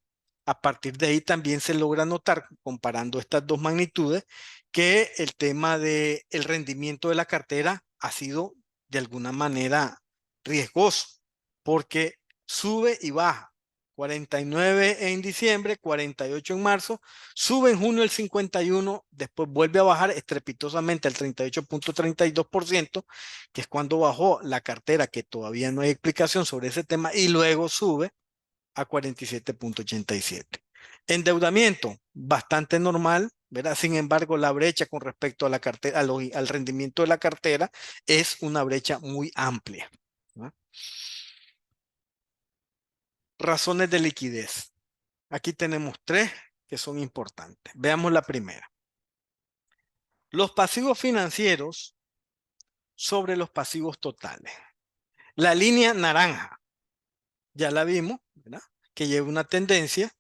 a partir de ahí también se logra notar, comparando estas dos magnitudes, que el tema del rendimiento de la cartera ha sido de alguna manera riesgoso, porque sube y baja. 49 en diciembre, 48 en marzo, sube en junio el 51, después vuelve a bajar estrepitosamente al 38.32%, que es cuando bajó la cartera, que todavía no hay explicación sobre ese tema, y luego sube a 47.87. Endeudamiento, bastante normal, ¿verdad? Sin embargo, la brecha con respecto a la cartera, al rendimiento de la cartera es una brecha muy amplia, ¿no? Razones de liquidez. Aquí tenemos tres que son importantes. Veamos la primera. Los pasivos financieros sobre los pasivos totales. La línea naranja, ya la vimos, ¿verdad? Que lleva una tendencia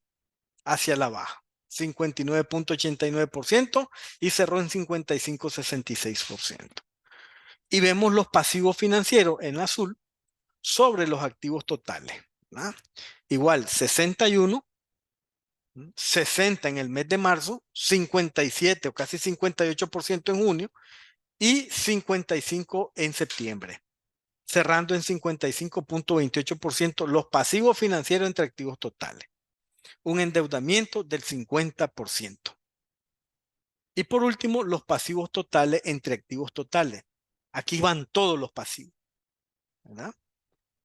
hacia la baja, 59.89% y cerró en 55.66%. Y vemos los pasivos financieros en azul sobre los activos totales, ¿verdad? Igual 61, 60 en el mes de marzo, 57 o casi 58% en junio y 55 en septiembre, cerrando en 55.28% los pasivos financieros entre activos totales. Un endeudamiento del 50%. Y por último, los pasivos totales entre activos totales. Aquí van todos los pasivos, ¿verdad?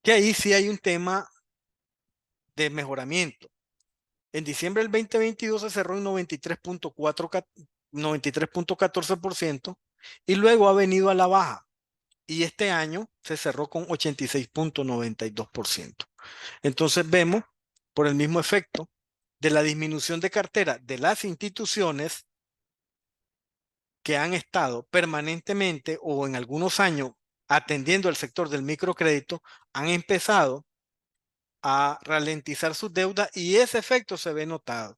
Que ahí sí hay un tema de mejoramiento. En diciembre del 2022 se cerró en 93.14% y luego ha venido a la baja. Y este año se cerró con 86.92%. Entonces vemos, por el mismo efecto, de la disminución de cartera de las instituciones que han estado permanentemente o en algunos años atendiendo al sector del microcrédito, han empezado a ralentizar sus deudas y ese efecto se ve notado.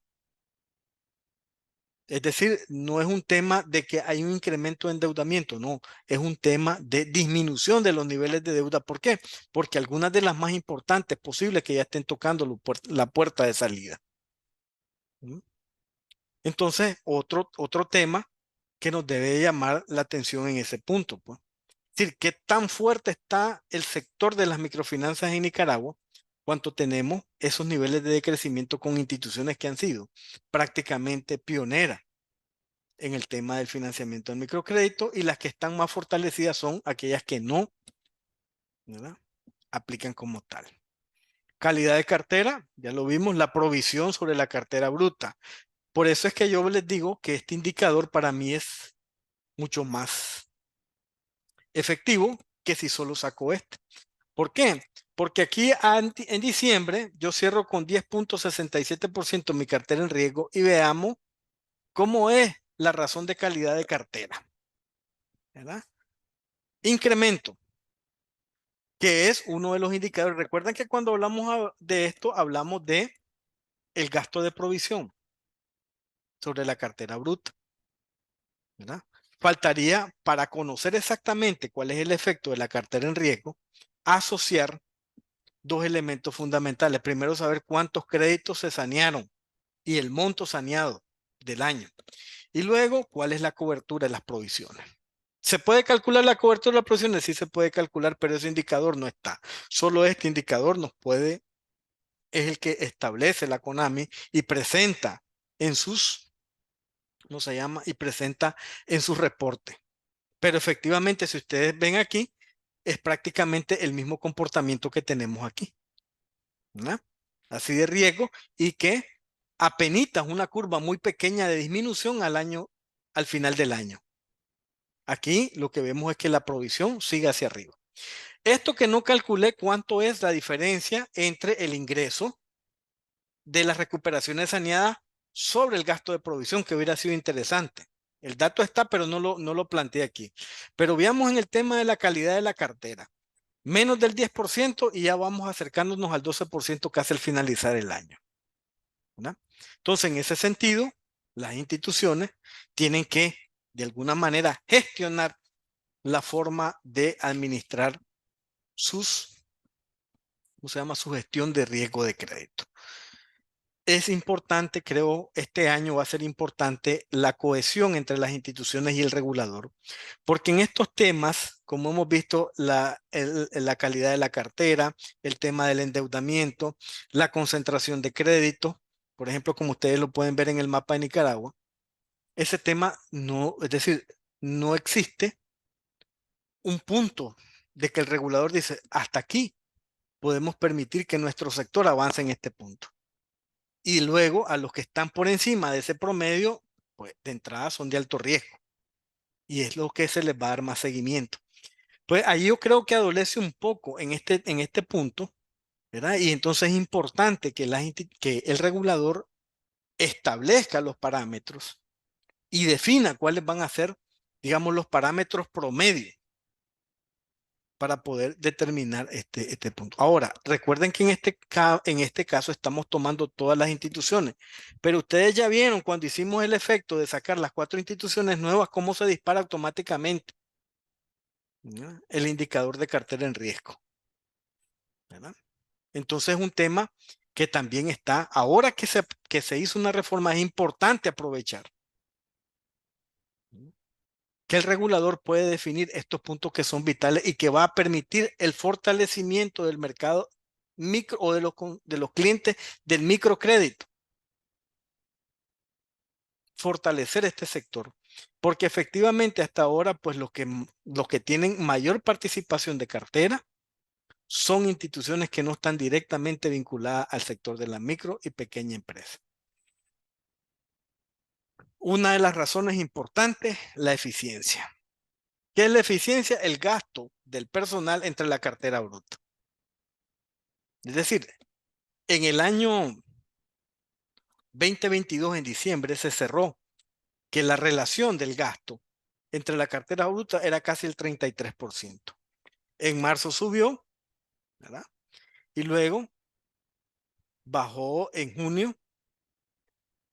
Es decir, no es un tema de que hay un incremento de endeudamiento, no, es un tema de disminución de los niveles de deuda. ¿Por qué? Porque algunas de las más importantes posibles que ya estén tocando la puerta de salida. ¿Mm? Entonces, otro tema que nos debe llamar la atención en ese punto, pues. Es decir, qué tan fuerte está el sector de las microfinanzas en Nicaragua, cuánto tenemos esos niveles de decrecimiento con instituciones que han sido prácticamente pioneras en el tema del financiamiento del microcrédito, y las que están más fortalecidas son aquellas que no, ¿verdad?, aplican como tal. Calidad de cartera, ya lo vimos, la provisión sobre la cartera bruta. Por eso es que yo les digo que este indicador para mí es mucho más efectivo que si solo saco este. ¿Por qué? Porque aquí en diciembre yo cierro con 10.67% mi cartera en riesgo y veamos cómo es la razón de calidad de cartera, ¿verdad? Incremento, que es uno de los indicadores. Recuerden que cuando hablamos de esto, hablamos de el gasto de provisión sobre la cartera bruta, ¿verdad? Faltaría, para conocer exactamente cuál es el efecto de la cartera en riesgo, asociar dos elementos fundamentales. Primero, saber cuántos créditos se sanearon y el monto saneado del año. Y luego, cuál es la cobertura de las provisiones. ¿Se puede calcular la cobertura de las provisiones? Sí se puede calcular, pero ese indicador no está. Solo este indicador es el que establece la CONAMI y presenta en sus, ¿cómo se llama? Y presenta en sus reportes. Pero efectivamente, si ustedes ven aquí, es prácticamente el mismo comportamiento que tenemos aquí, ¿verdad? Así de riesgo, y que apenitas una curva muy pequeña de disminución al final del año. Aquí lo que vemos es que la provisión sigue hacia arriba. Esto que no calculé cuánto es la diferencia entre el ingreso de las recuperaciones saneadas sobre el gasto de provisión, que hubiera sido interesante. El dato está, pero no lo planteé aquí. Pero veamos en el tema de la calidad de la cartera. Menos del 10% y ya vamos acercándonos al 12% casi al finalizar el año, ¿verdad? Entonces, en ese sentido, las instituciones tienen que, de alguna manera, gestionar la forma de administrar sus, ¿cómo se llama? Su gestión de riesgo de crédito. Es importante, creo, este año va a ser importante la cohesión entre las instituciones y el regulador, porque en estos temas, como hemos visto, la calidad de la cartera, el tema del endeudamiento, la concentración de crédito, por ejemplo, como ustedes lo pueden ver en el mapa de Nicaragua, ese tema no, es decir, no existe un punto de que el regulador dice, hasta aquí podemos permitir que nuestro sector avance en este punto. Y luego a los que están por encima de ese promedio, pues de entrada son de alto riesgo. Y es lo que se les va a dar más seguimiento. Pues ahí yo creo que adolece un poco en este punto, ¿verdad? Y entonces es importante que, que el regulador establezca los parámetros y defina cuáles van a ser, digamos, los parámetros promedio para poder determinar este punto. Ahora, recuerden que en este caso estamos tomando todas las instituciones, pero ustedes ya vieron cuando hicimos el efecto de sacar las 4 instituciones nuevas, cómo se dispara automáticamente, ¿no? El indicador de cartera en riesgo, ¿verdad? Entonces es un tema que también está, ahora que se hizo una reforma, es importante aprovechar, ¿no? Que el regulador puede definir estos puntos que son vitales y que va a permitir el fortalecimiento del mercado micro o de los clientes del microcrédito, fortalecer este sector, porque efectivamente hasta ahora pues los que tienen mayor participación de cartera son instituciones que no están directamente vinculadas al sector de la micro y pequeña empresa. Una de las razones importantes, la eficiencia. ¿Qué es la eficiencia? El gasto del personal entre la cartera bruta. Es decir, en el año 2022, en diciembre, se cerró que la relación del gasto entre la cartera bruta era casi el 33%. En marzo subió, ¿verdad? Y luego bajó en junio,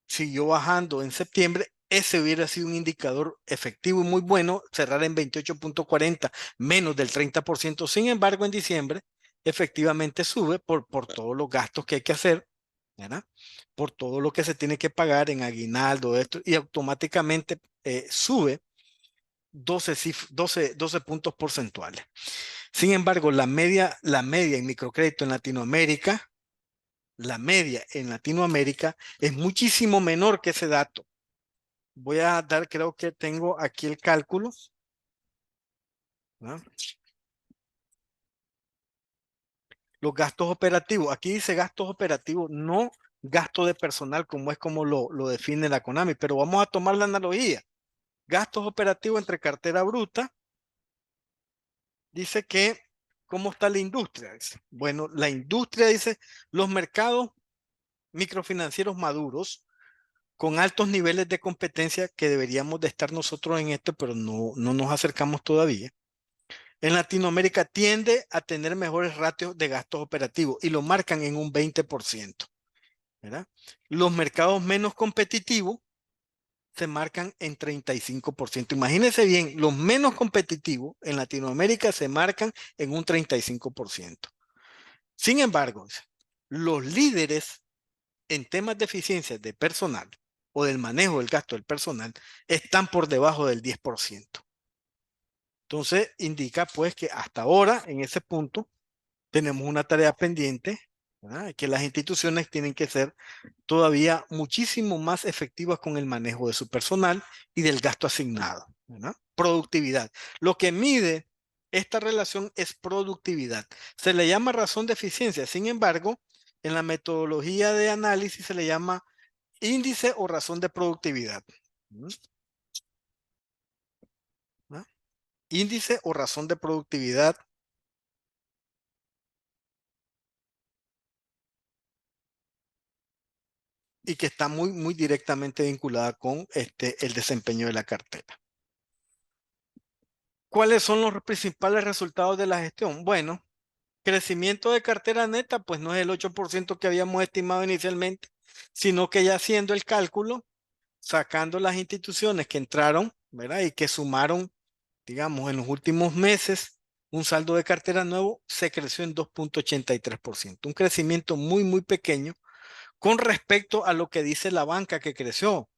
siguió bajando en septiembre. Ese hubiera sido un indicador efectivo y muy bueno, cerrar en 28.40, menos del 30%. Sin embargo, en diciembre efectivamente sube por todos los gastos que hay que hacer, ¿verdad? Por todo lo que se tiene que pagar en aguinaldo, esto, y automáticamente sube 12 puntos porcentuales. Sin embargo, la media en microcrédito en Latinoamérica, la media en Latinoamérica es muchísimo menor que ese dato. Voy a dar, creo que tengo aquí el cálculo, ¿no? Los gastos operativos. Aquí dice gastos operativos, no gasto de personal como lo define la CONAMI, pero vamos a tomar la analogía. Gastos operativos entre cartera bruta. Dice que, ¿cómo está la industria? Dice, bueno, la industria dice, los mercados microfinancieros maduros con altos niveles de competencia que deberíamos de estar nosotros en esto, pero no nos acercamos todavía. En Latinoamérica tiende a tener mejores ratios de gastos operativos y lo marcan en un 20%, ¿verdad? Los mercados menos competitivos se marcan en 35%. Imagínense bien, los menos competitivos en Latinoamérica se marcan en un 35%. Sin embargo, los líderes en temas de eficiencia de personal o del manejo del gasto del personal están por debajo del 10%. Entonces, indica pues que hasta ahora, en ese punto, tenemos una tarea pendiente, ¿verdad? Que las instituciones tienen que ser todavía muchísimo más efectivas con el manejo de su personal y del gasto asignado, ¿verdad? Productividad. Lo que mide esta relación es productividad. Se le llama razón de eficiencia. Sin embargo, en la metodología de análisis se le llama índice o razón de productividad. índice o razón de productividad, y que está muy directamente vinculada con el desempeño de la cartera. ¿Cuáles son los principales resultados de la gestión? Bueno, crecimiento de cartera neta, pues no es el 8% que habíamos estimado inicialmente, sino que ya haciendo el cálculo, sacando las instituciones que entraron, ¿verdad? Y que sumaron, digamos, en los últimos meses, un saldo de cartera nuevo, se creció en 2,83%. Un crecimiento muy pequeño con respecto a lo que dice la banca que creció.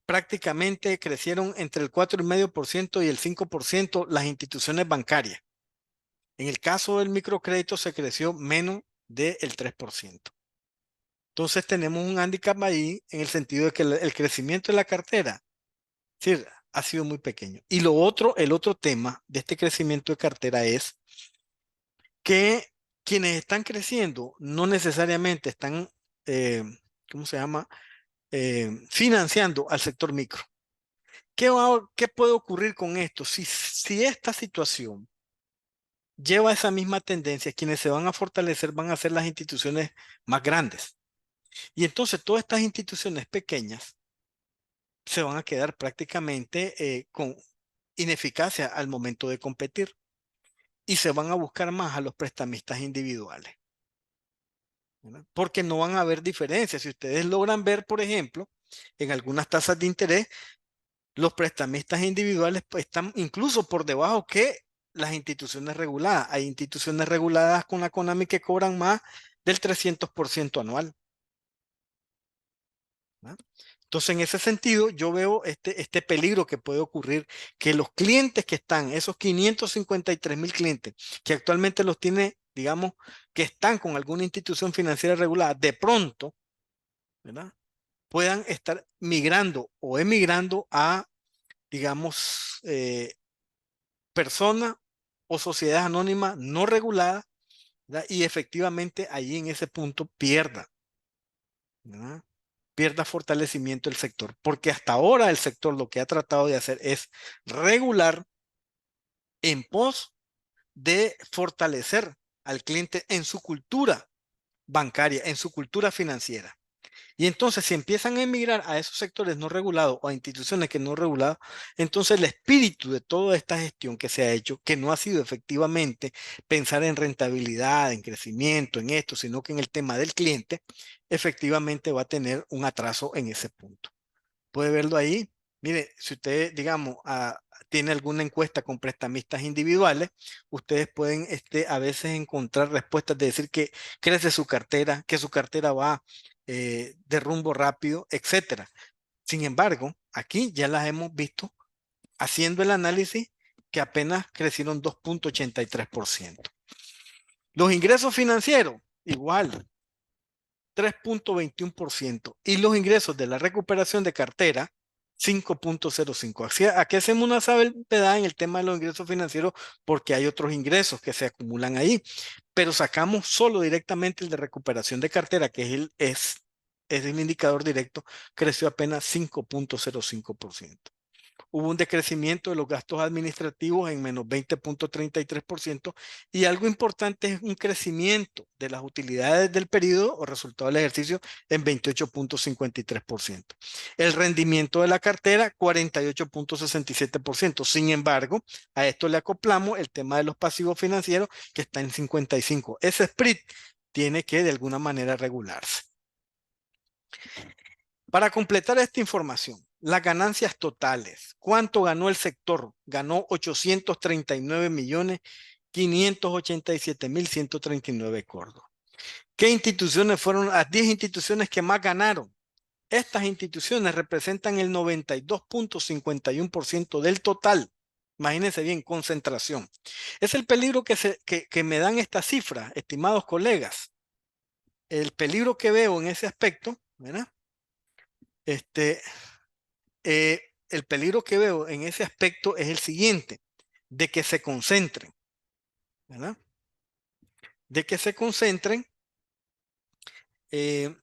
Prácticamente crecieron entre el 4,5% y el 5% las instituciones bancarias. En el caso del microcrédito se creció menos del 3%. Entonces tenemos un hándicap ahí en el sentido de que el crecimiento de la cartera, sí, ha sido muy pequeño. Y el otro tema de este crecimiento de cartera es que quienes están creciendo no necesariamente están, eh, ¿cómo se llama? Financiando al sector micro. ¿Qué puede ocurrir con esto? Si esta situación lleva esa misma tendencia, quienes se van a fortalecer van a ser las instituciones más grandes. Y entonces todas estas instituciones pequeñas se van a quedar prácticamente con ineficacia al momento de competir y se van a buscar más a los prestamistas individuales, ¿verdad? Porque no van a haber diferencias. Si ustedes logran ver, por ejemplo, en algunas tasas de interés, los prestamistas individuales pues, están incluso por debajo que las instituciones reguladas. Hay instituciones reguladas con la CONAMI que cobran más del 300% anual, ¿verdad? Entonces, en ese sentido, yo veo este peligro que puede ocurrir, que los clientes que están, esos 553,000 clientes, que actualmente los tiene, digamos, que están con alguna institución financiera regulada, de pronto, ¿verdad? Puedan estar migrando o emigrando a, digamos, personas o sociedades anónimas no reguladas, ¿verdad? Y efectivamente allí en ese punto pierda, ¿verdad? Pierda fortalecimiento el sector, porque hasta ahora el sector lo que ha tratado de hacer es regular en pos de fortalecer al cliente en su cultura bancaria, en su cultura financiera. Y entonces, si empiezan a emigrar a esos sectores no regulados o a instituciones que no reguladas, entonces el espíritu de toda esta gestión que se ha hecho, que no ha sido efectivamente pensar en rentabilidad, en crecimiento, en esto, sino que en el tema del cliente, efectivamente va a tener un atraso en ese punto. Puede verlo ahí. Mire, si usted, digamos, tiene alguna encuesta con prestamistas individuales, ustedes pueden a veces encontrar respuestas de decir que crece su cartera, que su cartera va de rumbo rápido, etcétera. Sin embargo, aquí ya las hemos visto haciendo el análisis que apenas crecieron 2,83%. Los ingresos financieros, igual, 3,21%. Y los ingresos de la recuperación de cartera, 5,05. Aquí hacemos una salvedad en el tema de los ingresos financieros porque hay otros ingresos que se acumulan ahí, pero sacamos solo directamente el de recuperación de cartera, que es el indicador directo, creció apenas 5,05%. Hubo un decrecimiento de los gastos administrativos en menos 20,33% y algo importante es un crecimiento de las utilidades del periodo o resultado del ejercicio en 28,53%. El rendimiento de la cartera, 48,67%. Sin embargo, a esto le acoplamos el tema de los pasivos financieros que está en 55%. Ese split tiene que de alguna manera regularse. Para completar esta información, las ganancias totales. ¿Cuánto ganó el sector? Ganó 839,587,139 córdobas. ¿Qué instituciones fueron las 10 instituciones que más ganaron? Estas instituciones representan el 92,51% del total. Imagínense bien, concentración. Es el peligro que me dan estas cifras, estimados colegas. El peligro que veo en ese aspecto, ¿verdad? Este, eh, el peligro que veo en ese aspecto es el siguiente, de que se concentren, ¿verdad? De que se concentren, eh,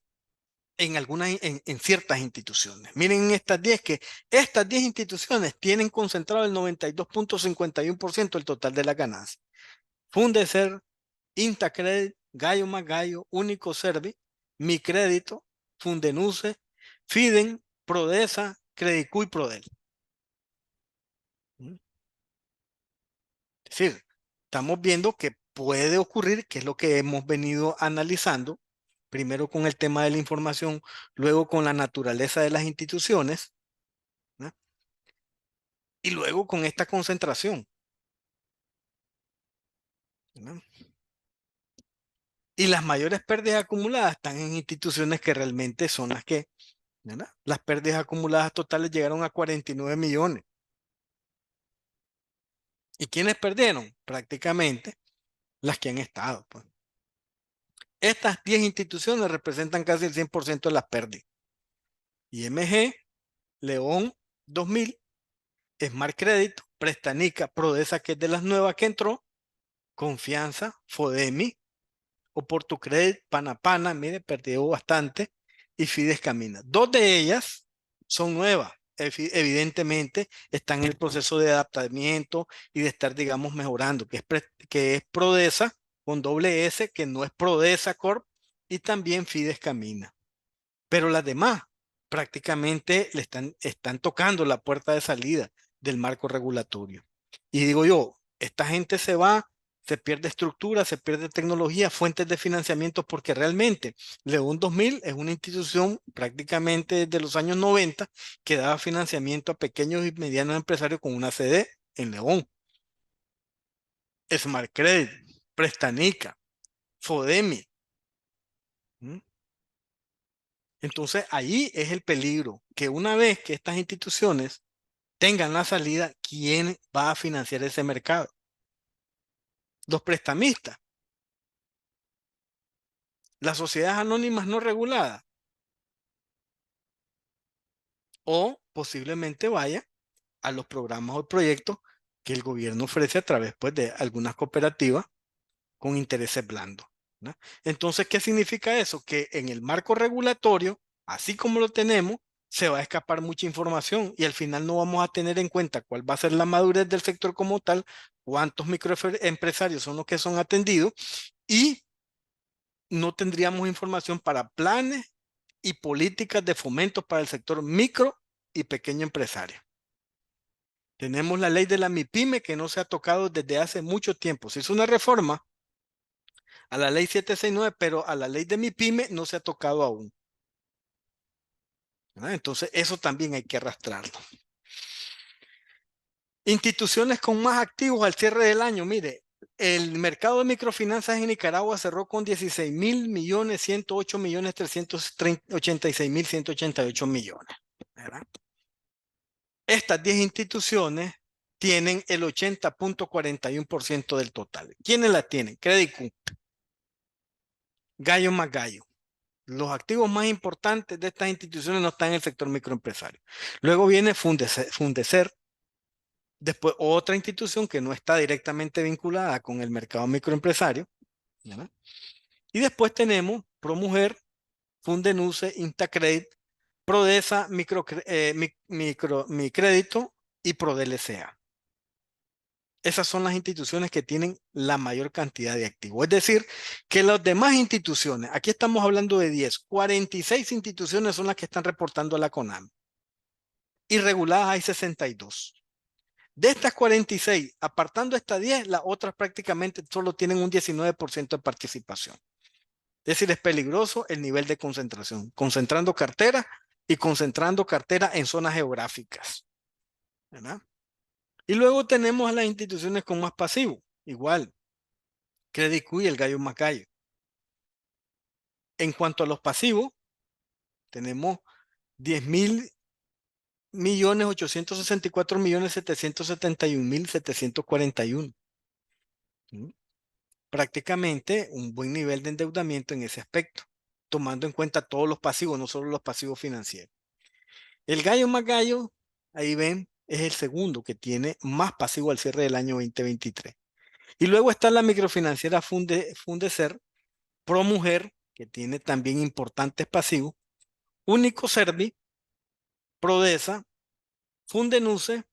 en ciertas instituciones. Miren estas 10 que estas 10 instituciones tienen concentrado el 92.51% del total de la ganancia. Fundeser, Intacredit, Gallo más Gallo, Único Servi, Mi Crédito, Fundenuce, Fiden, Prodesa, Credicu y Prodel. Es decir, estamos viendo que puede ocurrir, que es lo que hemos venido analizando, primero con el tema de la información, luego con la naturaleza de las instituciones, ¿no? Y luego con esta concentración, ¿no? Y las mayores pérdidas acumuladas están en instituciones que realmente son las que, ¿verdad? Las pérdidas acumuladas totales llegaron a 49 millones. ¿Y quiénes perdieron? Prácticamente las que han estado, pues. Estas 10 instituciones representan casi el 100% de las pérdidas. IMG, León 2000, Smart Crédito, Prestanica, Prodesa, que es de las nuevas que entró, Confianza, Fodemi, Oportucredit, Panapana, mire, perdió bastante, y Fides Camina. Dos de ellas son nuevas, evidentemente están en el proceso de adaptamiento y de estar, digamos, mejorando, que es Prodesa con doble S, que no es Prodesa Corp, y también Fides Camina. Pero las demás prácticamente están tocando la puerta de salida del marco regulatorio. Y digo yo, esta gente se va, se pierde estructura, se pierde tecnología, fuentes de financiamiento, porque realmente León 2000 es una institución prácticamente desde los años 90 que daba financiamiento a pequeños y medianos empresarios con una sede en León. Smart Credit, Prestanica, Fodemi. ¿Mm? Entonces ahí es el peligro, que una vez que estas instituciones tengan la salida, ¿quién va a financiar ese mercado? Los prestamistas, las sociedades anónimas no reguladas, o posiblemente vaya a los programas o proyectos que el gobierno ofrece a través, pues, de algunas cooperativas con intereses blandos, ¿no? Entonces, ¿qué significa eso? Que en el marco regulatorio, así como lo tenemos, se va a escapar mucha información y al final no vamos a tener en cuenta cuál va a ser la madurez del sector como tal, cuántos microempresarios son los que son atendidos, y no tendríamos información para planes y políticas de fomento para el sector micro y pequeño empresario. Tenemos la ley de la MIPYME que no se ha tocado desde hace mucho tiempo. Se hizo una reforma a la ley 769, pero a la ley de MIPYME no se ha tocado aún, ¿verdad? Entonces, eso también hay que arrastrarlo. Instituciones con más activos al cierre del año. Mire, el mercado de microfinanzas en Nicaragua cerró con 16.108.386.188 millones, ¿verdad? Estas 10 instituciones tienen el 80.41% del total. ¿Quiénes la tienen? Credicu, Gallo más Gallo. Los activos más importantes de estas instituciones no están en el sector microempresario. Luego viene Fundeser, después otra institución que no está directamente vinculada con el mercado microempresario, ¿verdad? Y después tenemos ProMujer, Fundenuce, Intacredit, Prodesa, Micrédito y ProDLCA. Esas son las instituciones que tienen la mayor cantidad de activos. Es decir, que las demás instituciones, aquí estamos hablando de 10, 46 instituciones son las que están reportando a la CONAMI. Y reguladas hay 62. De estas 46, apartando estas 10, las otras prácticamente solo tienen un 19% de participación. Es decir, es peligroso el nivel de concentración, concentrando cartera y concentrando cartera en zonas geográficas, ¿verdad? Y luego tenemos a las instituciones con más pasivo, igual, Credicu y el Gallo Macayo. En cuanto a los pasivos, tenemos 10.864.771.741. Prácticamente un buen nivel de endeudamiento en ese aspecto, tomando en cuenta todos los pasivos, no solo los pasivos financieros. El Gallo más Gallo, ahí ven, es el segundo que tiene más pasivo al cierre del año 2023. Y luego está la microfinanciera Fundeser, ProMujer, que tiene también importantes pasivos, Único Servi, Prodesa, Fundenuce,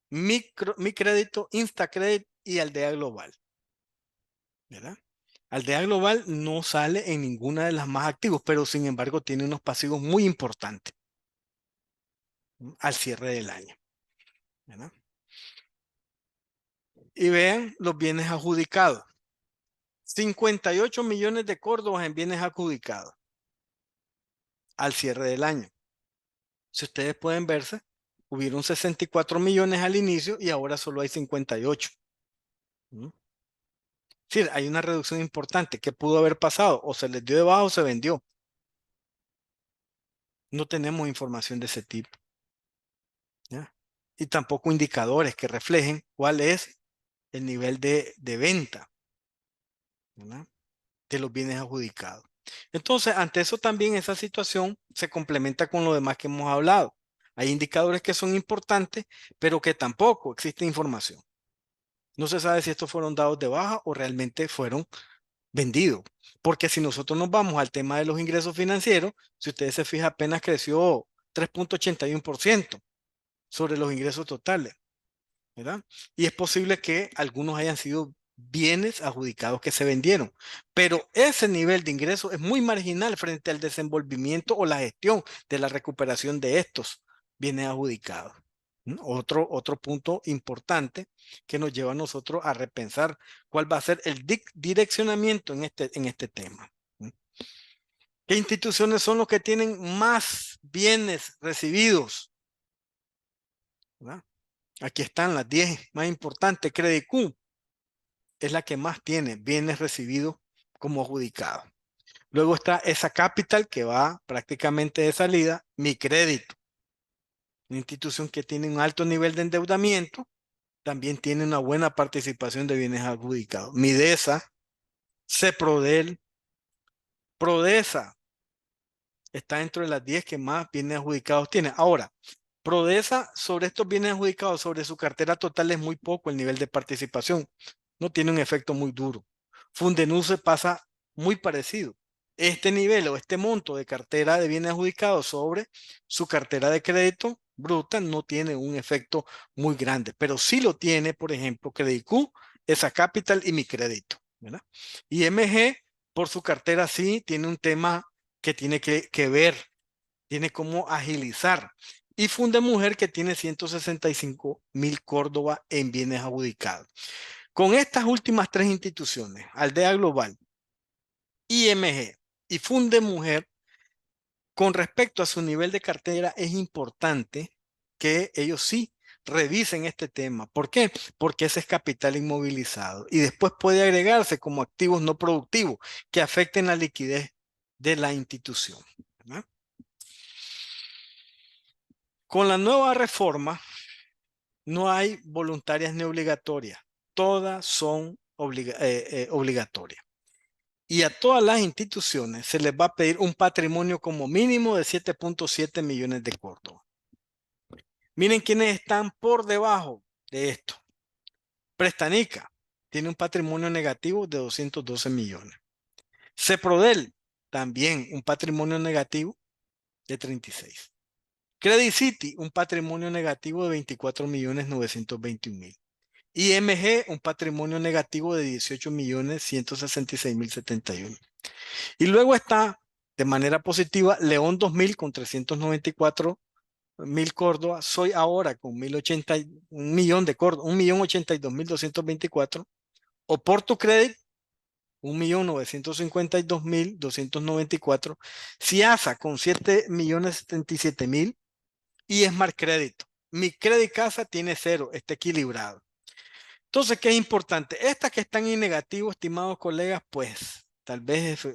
Micrédito, Instacredit y Aldea Global, ¿verdad? Aldea Global no sale en ninguna de las más activos, pero sin embargo tiene unos pasivos muy importantes, ¿no?, al cierre del año, ¿verdad? Y vean los bienes adjudicados. 58 millones de córdobas en bienes adjudicados al cierre del año. Si ustedes pueden verse, hubieron 64 millones al inicio y ahora solo hay 58. ¿Mm? Sí, hay una reducción importante. ¿Qué pudo haber pasado? O se les dio de baja o se vendió. No tenemos información de ese tipo, ¿ya? Y tampoco indicadores que reflejen cuál es el nivel de venta, ¿verdad?, de los bienes adjudicados. Entonces, ante eso también esa situación se complementa con lo demás que hemos hablado. Hay indicadores que son importantes, pero que tampoco existe información. No se sabe si estos fueron dados de baja o realmente fueron vendidos. Porque si nosotros nos vamos al tema de los ingresos financieros, si ustedes se fijan, apenas creció 3.81% sobre los ingresos totales, ¿verdad? Y es posible que algunos hayan sido bienes adjudicados que se vendieron, pero ese nivel de ingreso es muy marginal frente al desenvolvimiento o la gestión de la recuperación de estos bienes adjudicados. Otro punto importante que nos lleva a nosotros a repensar cuál va a ser el direccionamiento en este tema. ¿Qué instituciones son los que tienen más bienes recibidos? ¿Verdad? Aquí están las 10 más importantes. Credicu es la que más tiene bienes recibidos como adjudicados. Luego está esa Capital que va prácticamente de salida. Micrédito, una institución que tiene un alto nivel de endeudamiento, también tiene una buena participación de bienes adjudicados. Midesa, Ceprodel, Prodesa está dentro de las 10 que más bienes adjudicados tiene. Ahora, Prodesa sobre estos bienes adjudicados, sobre su cartera total es muy poco el nivel de participación. No tiene un efecto muy duro. Fundenuce pasa muy parecido. Este nivel o este monto de cartera de bienes adjudicados sobre su cartera de crédito bruta no tiene un efecto muy grande, pero sí lo tiene, por ejemplo, Credicu, esa Capital y Mi Crédito, ¿verdad? Y MG, por su cartera, sí tiene un tema que tiene que ver, tiene cómo agilizar. Y Fundemujer, que tiene 165.000 Córdoba en bienes adjudicados. Con estas últimas tres instituciones, Aldea Global, IMG y Fundemujer, con respecto a su nivel de cartera, es importante que ellos sí revisen este tema. ¿Por qué? Porque ese es capital inmovilizado y después puede agregarse como activos no productivos que afecten la liquidez de la institución, ¿verdad? Con la nueva reforma no hay voluntarias ni obligatorias, todas son obligatorias. Y a todas las instituciones se les va a pedir un patrimonio como mínimo de 7.7 millones de córdobas. Miren quiénes están por debajo de esto. Prestanica tiene un patrimonio negativo de 212 millones. Ceprodel también un patrimonio negativo de 36. Credit City un patrimonio negativo de 24.921.000. IMG un patrimonio negativo de 18.166.071. Y luego está de manera positiva León 2000 con 394.000 Córdoba, Soy Ahora con 1 millón de Córdoba, 1.082.224, Oporto Credit 1.952.294, Ciasa con 7.077.000 y Smart Crédito. Mi Credit Casa tiene cero, está equilibrado. Entonces, ¿qué es importante? Estas que están en negativo, estimados colegas, pues tal vez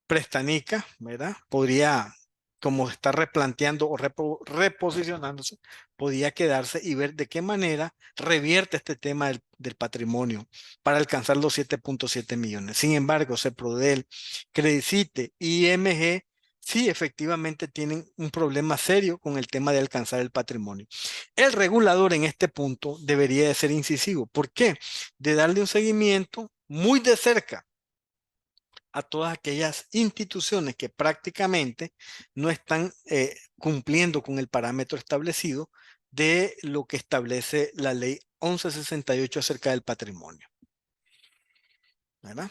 Prestanica, ¿verdad? Podría, como está replanteando o reposicionándose, podría quedarse y ver de qué manera revierte este tema del patrimonio para alcanzar los 7.7 millones. Sin embargo, Ceprodel, Credicite y IMG sí efectivamente tienen un problema serio con el tema de alcanzar el patrimonio. El regulador en este punto debería de ser incisivo. ¿Por qué? De darle un seguimiento muy de cerca a todas aquellas instituciones que prácticamente no están cumpliendo con el parámetro establecido de lo que establece la ley 1168 acerca del patrimonio, ¿verdad?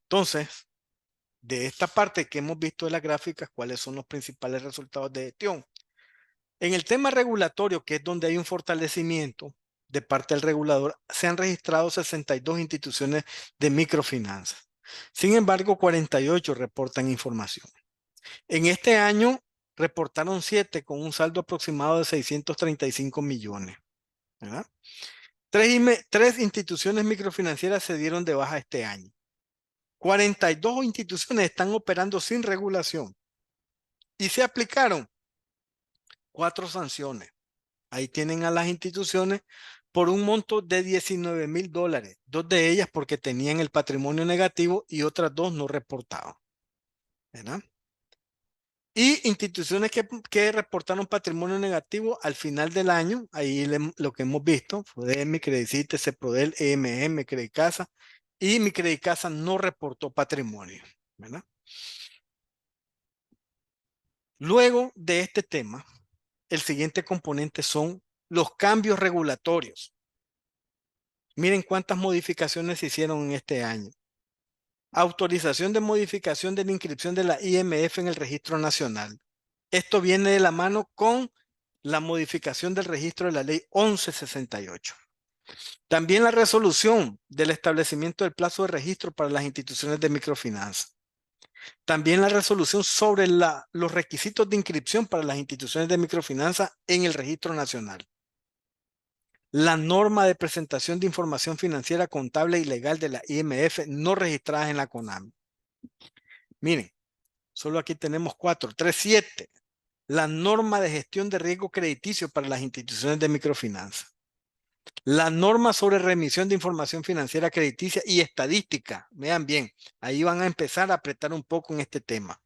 Entonces, de esta parte que hemos visto de las gráficas, ¿cuáles son los principales resultados de gestión? En el tema regulatorio, que es donde hay un fortalecimiento de parte del regulador, se han registrado 62 instituciones de microfinanzas. Sin embargo, 48 reportan información. En este año reportaron 7 con un saldo aproximado de 635 millones, ¿verdad? Tres instituciones microfinancieras se dieron de baja este año. 42 instituciones están operando sin regulación y se aplicaron 4 sanciones. Ahí tienen a las instituciones por un monto de $19,000, 2 de ellas porque tenían el patrimonio negativo y otras 2 no reportaban, ¿verdad? Y instituciones que reportaron patrimonio negativo al final del año, ahí lo que hemos visto, FUDEMI, Credicite, Ceprodel, EMM, Credicasa, y mi Credicasa no reportó patrimonio, ¿verdad? Luego de este tema, el siguiente componente son los cambios regulatorios. Miren cuántas modificaciones se hicieron en este año. Autorización de modificación de la inscripción de la IMF en el Registro Nacional. Esto viene de la mano con la modificación del registro de la ley 1168. También la resolución del establecimiento del plazo de registro para las instituciones de microfinanza. También la resolución sobre los requisitos de inscripción para las instituciones de microfinanza en el Registro Nacional. La norma de presentación de información financiera contable y legal de la IMF no registradas en la CONAMI. Miren, solo aquí tenemos 4, 3, 7. La norma de gestión de riesgo crediticio para las instituciones de microfinanza. La norma sobre remisión de información financiera crediticia y estadística. Vean bien, ahí van a empezar a apretar un poco en este tema.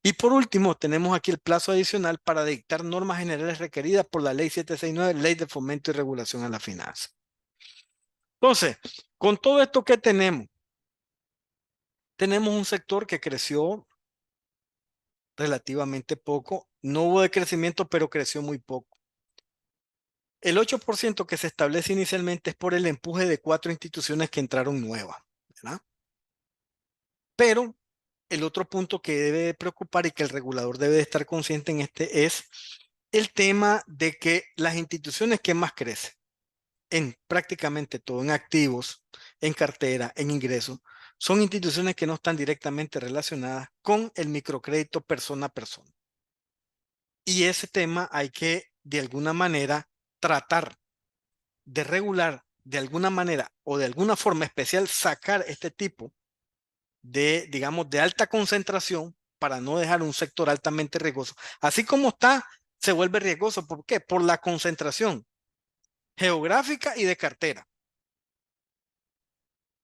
Y por último, tenemos aquí el plazo adicional para dictar normas generales requeridas por la Ley 769, Ley de Fomento y Regulación a la Finanza. Entonces, con todo esto que tenemos un sector que creció relativamente poco. No hubo decrecimiento, pero creció muy poco. El 8% que se establece inicialmente es por el empuje de 4 instituciones que entraron nuevas, ¿verdad? Pero el otro punto que debe preocupar y que el regulador debe de estar consciente en este es el tema de que las instituciones que más crecen en prácticamente todo, en activos, en cartera, en ingresos, son instituciones que no están directamente relacionadas con el microcrédito persona a persona. Y ese tema hay que, de alguna manera, tratar de regular de alguna manera o de alguna forma especial, sacar este tipo de, digamos, de alta concentración para no dejar un sector altamente riesgoso. Así como está, se vuelve riesgoso. ¿Por qué? Por la concentración geográfica y de cartera.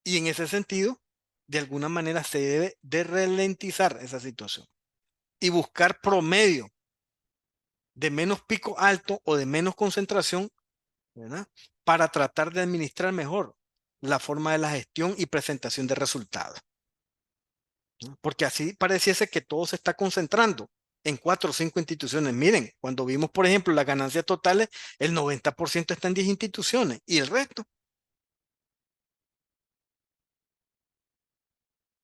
Y en ese sentido, de alguna manera se debe de ralentizar esa situación y buscar promedio de menos pico alto o de menos concentración, ¿verdad? Para tratar de administrar mejor la forma de la gestión y presentación de resultados, ¿no? Porque así pareciese que todo se está concentrando en 4 o 5 instituciones. Miren, cuando vimos, por ejemplo, las ganancias totales, el 90% está en 10 instituciones y el resto,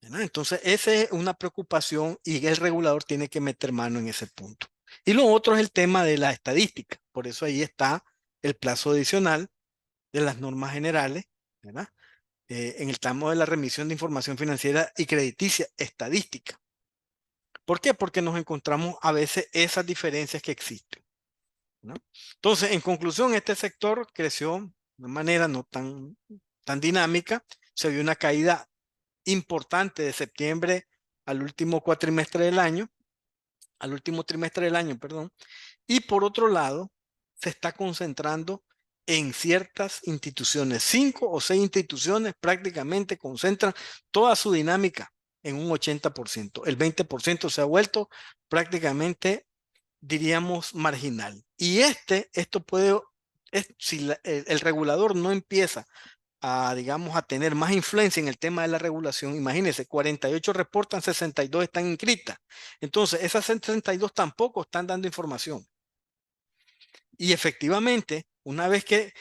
¿verdad? Entonces, esa es una preocupación y el regulador tiene que meter mano en ese punto. Y lo otro es el tema de la estadística. Por eso ahí está el plazo adicional de las normas generales, ¿verdad? En el tramo de la remisión de información financiera y crediticia estadística. ¿Por qué? Porque nos encontramos a veces esas diferencias que existen, ¿no? Entonces, en conclusión, este sector creció de una manera no tan dinámica. Se vio una caída importante de septiembre al último cuatrimestre del año, al último trimestre del año, perdón. Y por otro lado, se está concentrando en ciertas instituciones. 5 o 6 instituciones prácticamente concentran toda su dinámica en un 80%. El 20% se ha vuelto prácticamente, diríamos, marginal. Y esto puede, si el regulador no empieza digamos, a tener más influencia en el tema de la regulación. Imagínense, 48 reportan, 62 están inscritas. Entonces, esas 62 tampoco están dando información. Y efectivamente, una vez que,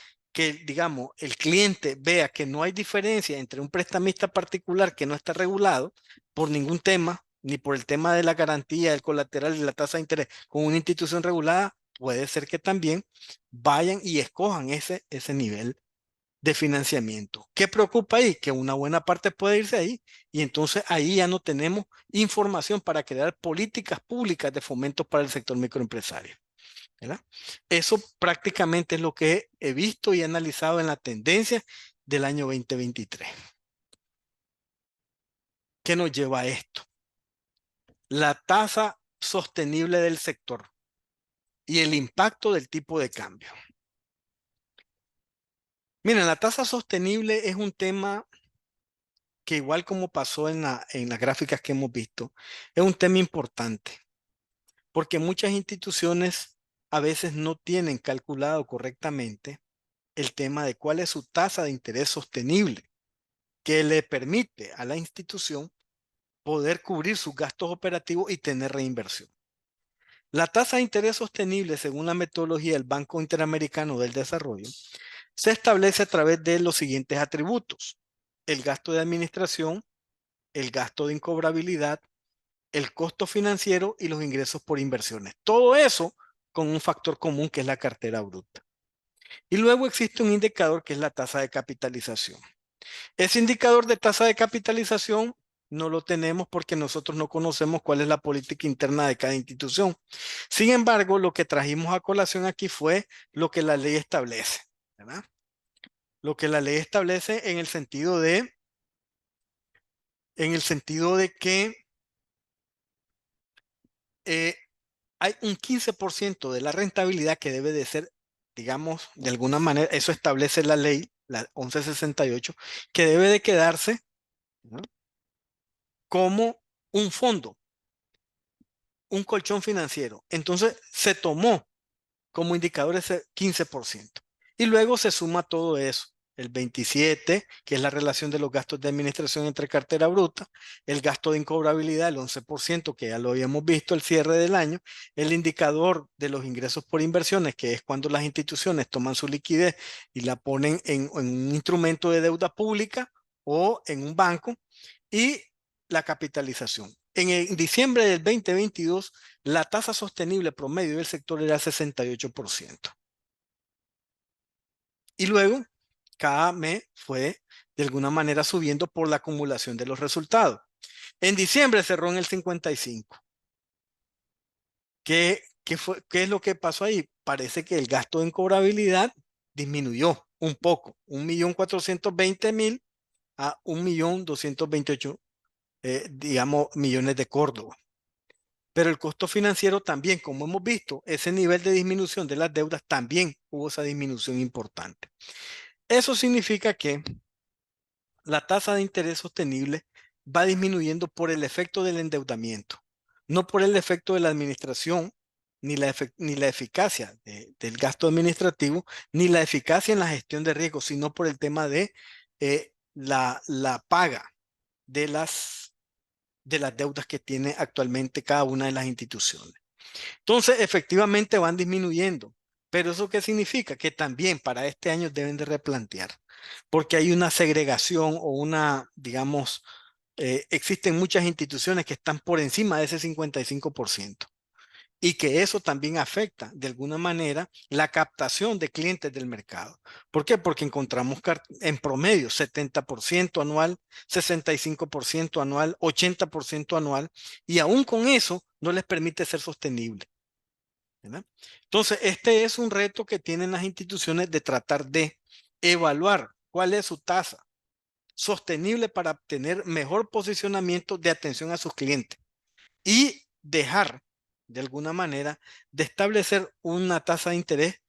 digamos, el cliente vea que no hay diferencia entre un prestamista particular que no está regulado por ningún tema, ni por el tema de la garantía, el colateral y la tasa de interés, con una institución regulada, puede ser que también vayan y escojan ese nivel de financiamiento. ¿Qué preocupa ahí? Que una buena parte puede irse ahí y entonces ahí ya no tenemos información para crear políticas públicas de fomento para el sector microempresario, ¿verdad? Eso prácticamente es lo que he visto y analizado en la tendencia del año 2023. ¿Qué nos lleva a esto? La tasa sostenible del sector y el impacto del tipo de cambio. Miren, la tasa sostenible es un tema que, igual como pasó en las gráficas que hemos visto, es un tema importante porque muchas instituciones a veces no tienen calculado correctamente el tema de cuál es su tasa de interés sostenible, que le permite a la institución poder cubrir sus gastos operativos y tener reinversión. La tasa de interés sostenible, según la metodología del Banco Interamericano del Desarrollo, se establece a través de los siguientes atributos: el gasto de administración, el gasto de incobrabilidad, el costo financiero y los ingresos por inversiones. Todo eso con un factor común que es la cartera bruta. Y luego existe un indicador que es la tasa de capitalización. Ese indicador de tasa de capitalización no lo tenemos porque nosotros no conocemos cuál es la política interna de cada institución. Sin embargo, lo que trajimos a colación aquí fue lo que la ley establece, ¿verdad? Lo que la ley establece en el sentido de que eh, hay un 15% de la rentabilidad que debe de ser, digamos, de alguna manera, eso establece la ley, la 1168, que debe de quedarse, ¿no?, como un fondo, un colchón financiero. Entonces se tomó como indicador ese 15%. Y luego se suma todo eso. El 27, que es la relación de los gastos de administración entre cartera bruta, el gasto de incobrabilidad, el 11%, que ya lo habíamos visto, el cierre del año, el indicador de los ingresos por inversiones, que es cuando las instituciones toman su liquidez y la ponen en un instrumento de deuda pública o en un banco, y la capitalización. En diciembre del 2022, la tasa sostenible promedio del sector era 68%. Y luego, cada mes fue de alguna manera subiendo por la acumulación de los resultados. En diciembre cerró en el 55. ¿Qué es lo que pasó ahí? Parece que el gasto en cobrabilidad disminuyó un poco, 1.420.000 a 1.228.000, digamos, millones de Córdoba. Pero el costo financiero también, como hemos visto, ese nivel de disminución de las deudas, también hubo esa disminución importante. Eso significa que la tasa de interés sostenible va disminuyendo por el efecto del endeudamiento, no por el efecto de la administración, ni la eficacia del gasto administrativo, ni la eficacia en la gestión de riesgos, sino por el tema de la paga de las deudas que tiene actualmente cada una de las instituciones. Entonces, efectivamente van disminuyendo. Pero ¿eso qué significa? Que también para este año deben de replantear, porque hay una segregación o digamos, existen muchas instituciones que están por encima de ese 55%, y que eso también afecta de alguna manera la captación de clientes del mercado. ¿Por qué? Porque encontramos en promedio 70% anual, 65% anual, 80% anual, y aún con eso no les permite ser sostenible, ¿verdad? Entonces, este es un reto que tienen las instituciones de tratar de evaluar cuál es su tasa sostenible para obtener mejor posicionamiento de atención a sus clientes y dejar, de alguna manera, de establecer una tasa de interés,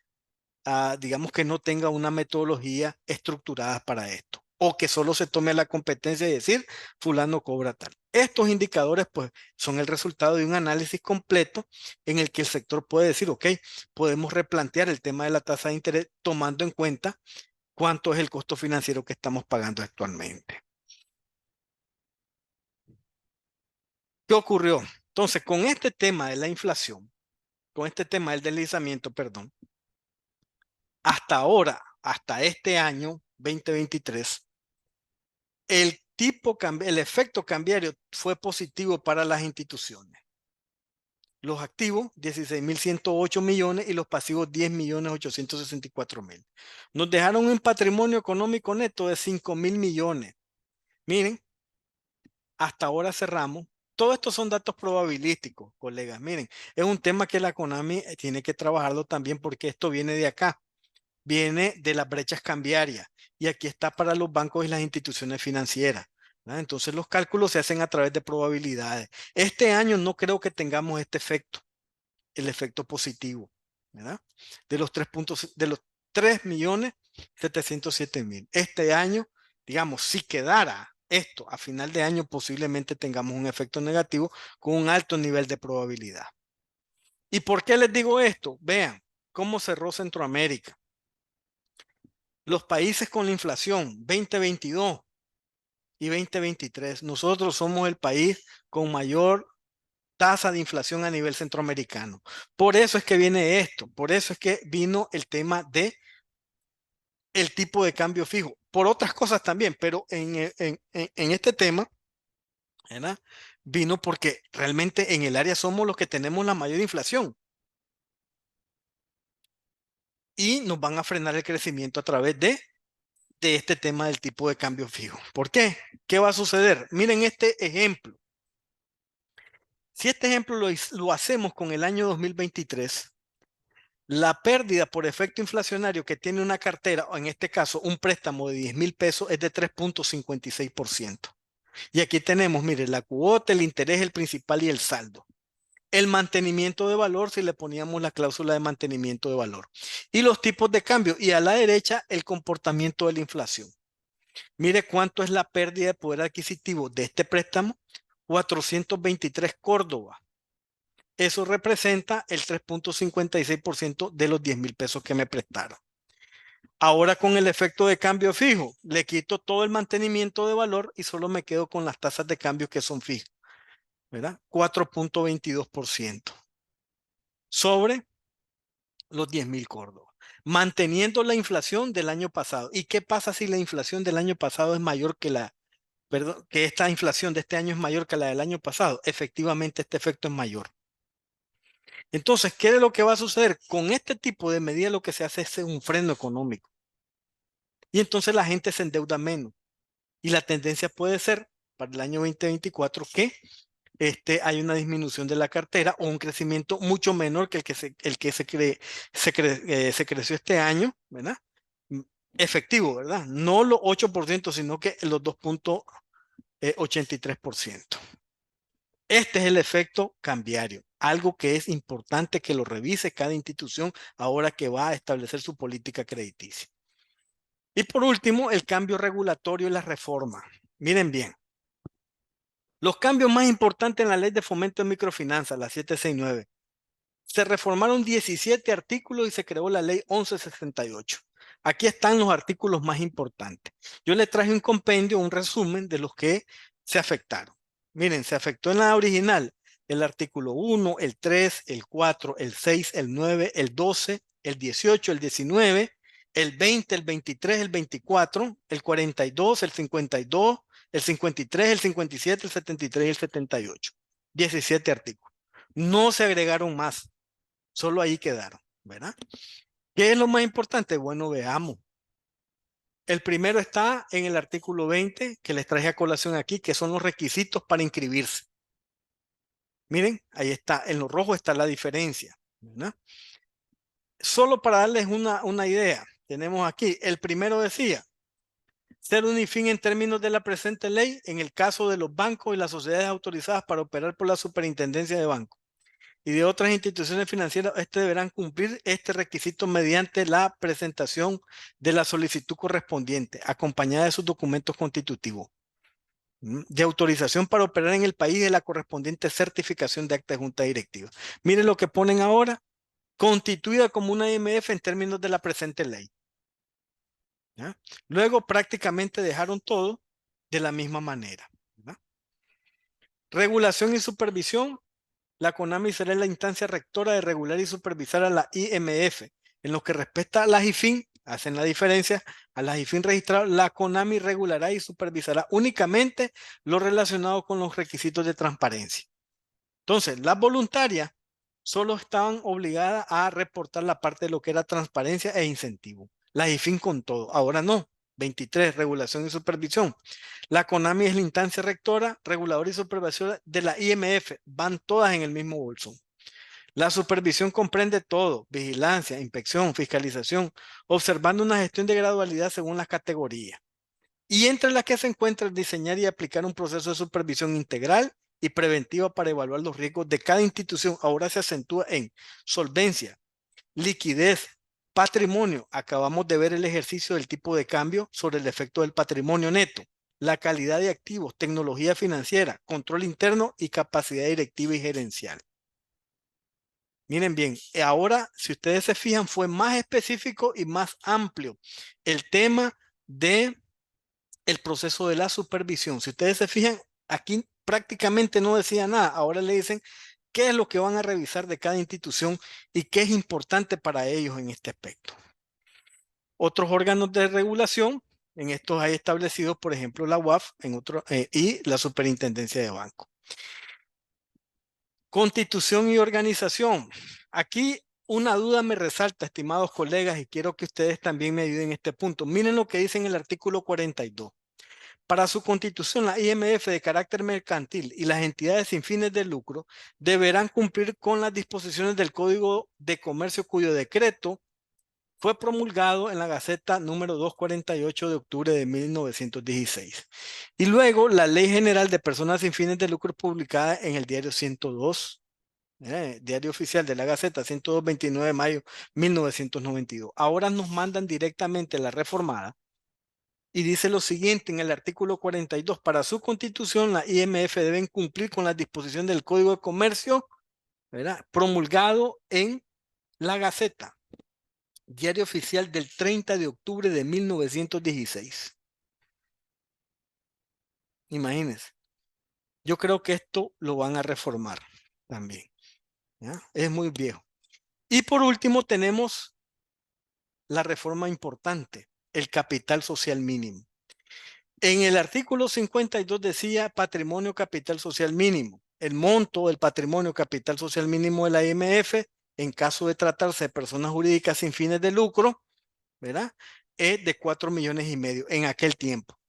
digamos, que no tenga una metodología estructurada para esto, o que solo se tome la competencia y decir, fulano cobra tal. Estos indicadores, pues, son el resultado de un análisis completo en el que el sector puede decir, ok, podemos replantear el tema de la tasa de interés tomando en cuenta cuánto es el costo financiero que estamos pagando actualmente. ¿Qué ocurrió? Entonces, con este tema de la inflación, con este tema del deslizamiento, perdón, hasta ahora, hasta este año 2023, el efecto cambiario fue positivo para las instituciones. Los activos, 16.108 millones y los pasivos, 10.864.000. Nos dejaron un patrimonio económico neto de 5.000 millones. Miren, hasta ahora cerramos. Todo esto son datos probabilísticos, colegas. Miren, es un tema que la CONAMI tiene que trabajarlo también porque esto viene de acá, viene de las brechas cambiarias y aquí está para los bancos y las instituciones financieras. ¿Verdad? Entonces los cálculos se hacen a través de probabilidades. Este año no creo que tengamos este efecto, el efecto positivo, ¿verdad? De los 3.707.000. Este año, digamos, si quedara esto a final de año, posiblemente tengamos un efecto negativo con un alto nivel de probabilidad. ¿Y por qué les digo esto? Vean cómo cerró Centroamérica. Los países con la inflación 2022 y 2023, nosotros somos el país con mayor tasa de inflación a nivel centroamericano. Por eso es que viene esto, por eso es que vino el tema de el tipo de cambio fijo, por otras cosas también, pero en este tema, ¿verdad? Vino porque realmente en el área somos los que tenemos la mayor inflación y nos van a frenar el crecimiento a través de este tema del tipo de cambio fijo. ¿Por qué? ¿Qué va a suceder? Miren este ejemplo. Si este ejemplo lo hacemos con el año 2023, la pérdida por efecto inflacionario que tiene una cartera, o en este caso un préstamo de 10.000 pesos, es de 3.56%. Y aquí tenemos, mire, la cuota, el interés, el principal y el saldo. El mantenimiento de valor, si le poníamos la cláusula de mantenimiento de valor. Y los tipos de cambio. Y a la derecha, el comportamiento de la inflación. Mire cuánto es la pérdida de poder adquisitivo de este préstamo. 423 Córdoba. Eso representa el 3.56% de los 10.000 pesos que me prestaron. Ahora con el efecto de cambio fijo, le quito todo el mantenimiento de valor y solo me quedo con las tasas de cambio que son fijas, ¿verdad? 4.22% sobre los 10.000 Córdoba, manteniendo la inflación del año pasado. ¿Y qué pasa si la inflación del año pasado es mayor que esta inflación de este año es mayor que la del año pasado? Efectivamente, este efecto es mayor. Entonces, ¿qué es lo que va a suceder? Con este tipo de medidas lo que se hace es un freno económico. Y entonces la gente se endeuda menos. Y la tendencia puede ser para el año 2024 que hay una disminución de la cartera o un crecimiento mucho menor que se creció este año, ¿verdad? Efectivo, ¿verdad? No los 8%, sino que los 2.83%. Este es el efecto cambiario, algo que es importante que lo revise cada institución ahora que va a establecer su política crediticia. Y por último, el cambio regulatorio y la reforma. Miren bien, los cambios más importantes en la ley de fomento de microfinanzas, la 769. Se reformaron 17 artículos y se creó la ley 1168. Aquí están los artículos más importantes. Yo les traje un compendio, un resumen de los que se afectaron. Miren, se afectó en la original el artículo 1, el 3, el 4, el 6, el 9, el 12, el 18, el 19, el 20, el 23, el 24, el 42, el 52, el 53, el 57, el 73 y el 78. 17 artículos. No se agregaron más. Solo ahí quedaron, ¿verdad? ¿Qué es lo más importante? Bueno, veamos. El primero está en el artículo 20 que les traje a colación aquí, que son los requisitos para inscribirse. Miren, ahí está, en lo rojo está la diferencia, ¿verdad? Solo para darles una idea, tenemos aquí, el primero decía, ser unifin en términos de la presente ley en el caso de los bancos y las sociedades autorizadas para operar por la superintendencia de bancos y de otras instituciones financieras, deberán cumplir este requisito mediante la presentación de la solicitud correspondiente, acompañada de sus documentos constitutivos de autorización para operar en el país y de la correspondiente certificación de acta de junta directiva. Miren lo que ponen ahora, constituida como una IMF en términos de la presente ley. ¿ya? Luego prácticamente dejaron todo de la misma manera, ¿verdad? Regulación y supervisión. La CONAMI será la instancia rectora de regular y supervisar a la IMF. En lo que respecta a las IFIN, hacen la diferencia, a las IFIN registradas, la CONAMI regulará y supervisará únicamente lo relacionado con los requisitos de transparencia. Entonces, las voluntarias solo estaban obligadas a reportar la parte de lo que era transparencia e incentivo. Las IFIN con todo. Ahora no. 23, regulación y supervisión. La CONAMI es la instancia rectora, reguladora y supervisora de la IMF. Van todas en el mismo bolso. La supervisión comprende todo: vigilancia, inspección, fiscalización, observando una gestión de gradualidad según las categorías. Y entre las que se encuentra diseñar y aplicar un proceso de supervisión integral y preventiva para evaluar los riesgos de cada institución. Ahora se acentúa en solvencia, liquidez, patrimonio. Acabamos de ver el ejercicio del tipo de cambio sobre el efecto del patrimonio neto, la calidad de activos, tecnología financiera, control interno y capacidad directiva y gerencial. Miren bien, ahora si ustedes se fijan fue más específico y más amplio el tema de el proceso de la supervisión. Si ustedes se fijan, aquí prácticamente no decía nada. Ahora le dicen qué es lo que van a revisar de cada institución y qué es importante para ellos en este aspecto. Otros órganos de regulación, en estos hay establecidos, por ejemplo, la UAF y la Superintendencia de Banco. Constitución y organización. Aquí una duda me resalta, estimados colegas, y quiero que ustedes también me ayuden en este punto. Miren lo que dice en el artículo 42. Para su constitución, la IMF de carácter mercantil y las entidades sin fines de lucro deberán cumplir con las disposiciones del Código de Comercio, cuyo decreto fue promulgado en la Gaceta número 248 de octubre de 1916. Y luego la Ley General de Personas sin fines de lucro publicada en el diario 102, diario oficial de la Gaceta, 102, 29 de mayo 1992. Ahora nos mandan directamente la reformada. Y dice lo siguiente en el artículo 42, para su constitución la IMF deben cumplir con las disposiciones del Código de Comercio, ¿verdad?, promulgado en la Gaceta, diario oficial del 30 de octubre de 1916. Imagínense. Yo creo que esto lo van a reformar también, ¿ya? Es muy viejo. Y por último tenemos la reforma importante, el capital social mínimo. En el artículo 52 decía patrimonio capital social mínimo. El monto del patrimonio capital social mínimo de la IMF, en caso de tratarse de personas jurídicas sin fines de lucro, ¿verdad?, es de 4,5 millones en aquel tiempo.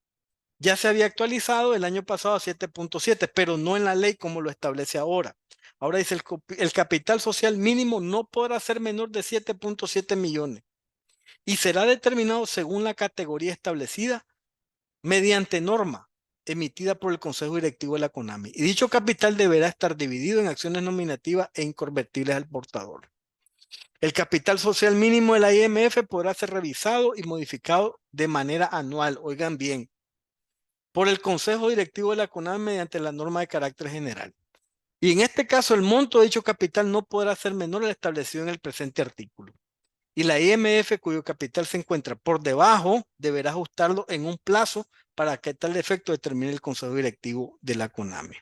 Ya se había actualizado el año pasado a 7,7, pero no en la ley como lo establece ahora. Ahora dice el capital social mínimo no podrá ser menor de 7,7 millones y será determinado según la categoría establecida mediante norma emitida por el Consejo Directivo de la CONAMI. Y dicho capital deberá estar dividido en acciones nominativas e inconvertibles al portador. El capital social mínimo de la IMF podrá ser revisado y modificado de manera anual, oigan bien, por el Consejo Directivo de la CONAMI mediante la norma de carácter general. Y en este caso, el monto de dicho capital no podrá ser menor al establecido en el presente artículo. Y la IMF, cuyo capital se encuentra por debajo, deberá ajustarlo en un plazo para que tal efecto determine el Consejo Directivo de la CONAMI.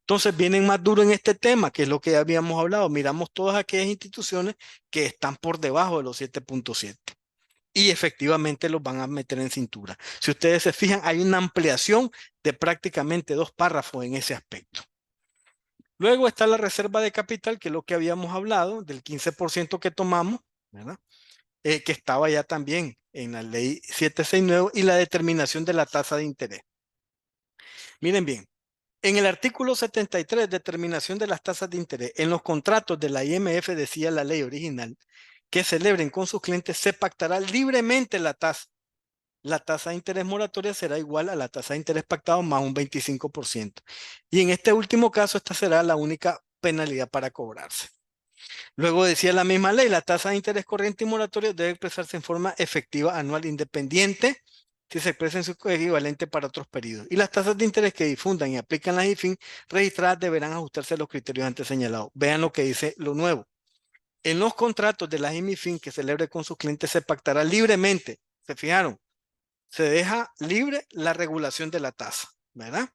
Entonces vienen más duro en este tema, que es lo que ya habíamos hablado. Miramos todas aquellas instituciones que están por debajo de los 7,7 y efectivamente los van a meter en cintura. Si ustedes se fijan, hay una ampliación de prácticamente 2 párrafos en ese aspecto. Luego está la reserva de capital, que es lo que habíamos hablado, del 15% que tomamos, ¿verdad?, que estaba ya también en la ley 769, y la determinación de la tasa de interés. Miren bien, en el artículo 73, determinación de las tasas de interés, en los contratos de la IMF decía la ley original que celebren con sus clientes se pactará libremente la tasa. La tasa de interés moratoria será igual a la tasa de interés pactado más un 25%. Y en este último caso, esta será la única penalidad para cobrarse. Luego decía la misma ley, la tasa de interés corriente y moratorio debe expresarse en forma efectiva anual independiente si se expresa en su equivalente para otros periodos. Y las tasas de interés que difundan y aplican las IFIN registradas deberán ajustarse a los criterios antes señalados. Vean lo que dice lo nuevo. En los contratos de las IMIFIN que celebre con sus clientes se pactará libremente. ¿Se fijaron? se deja libre la regulación de la tasa, ¿verdad?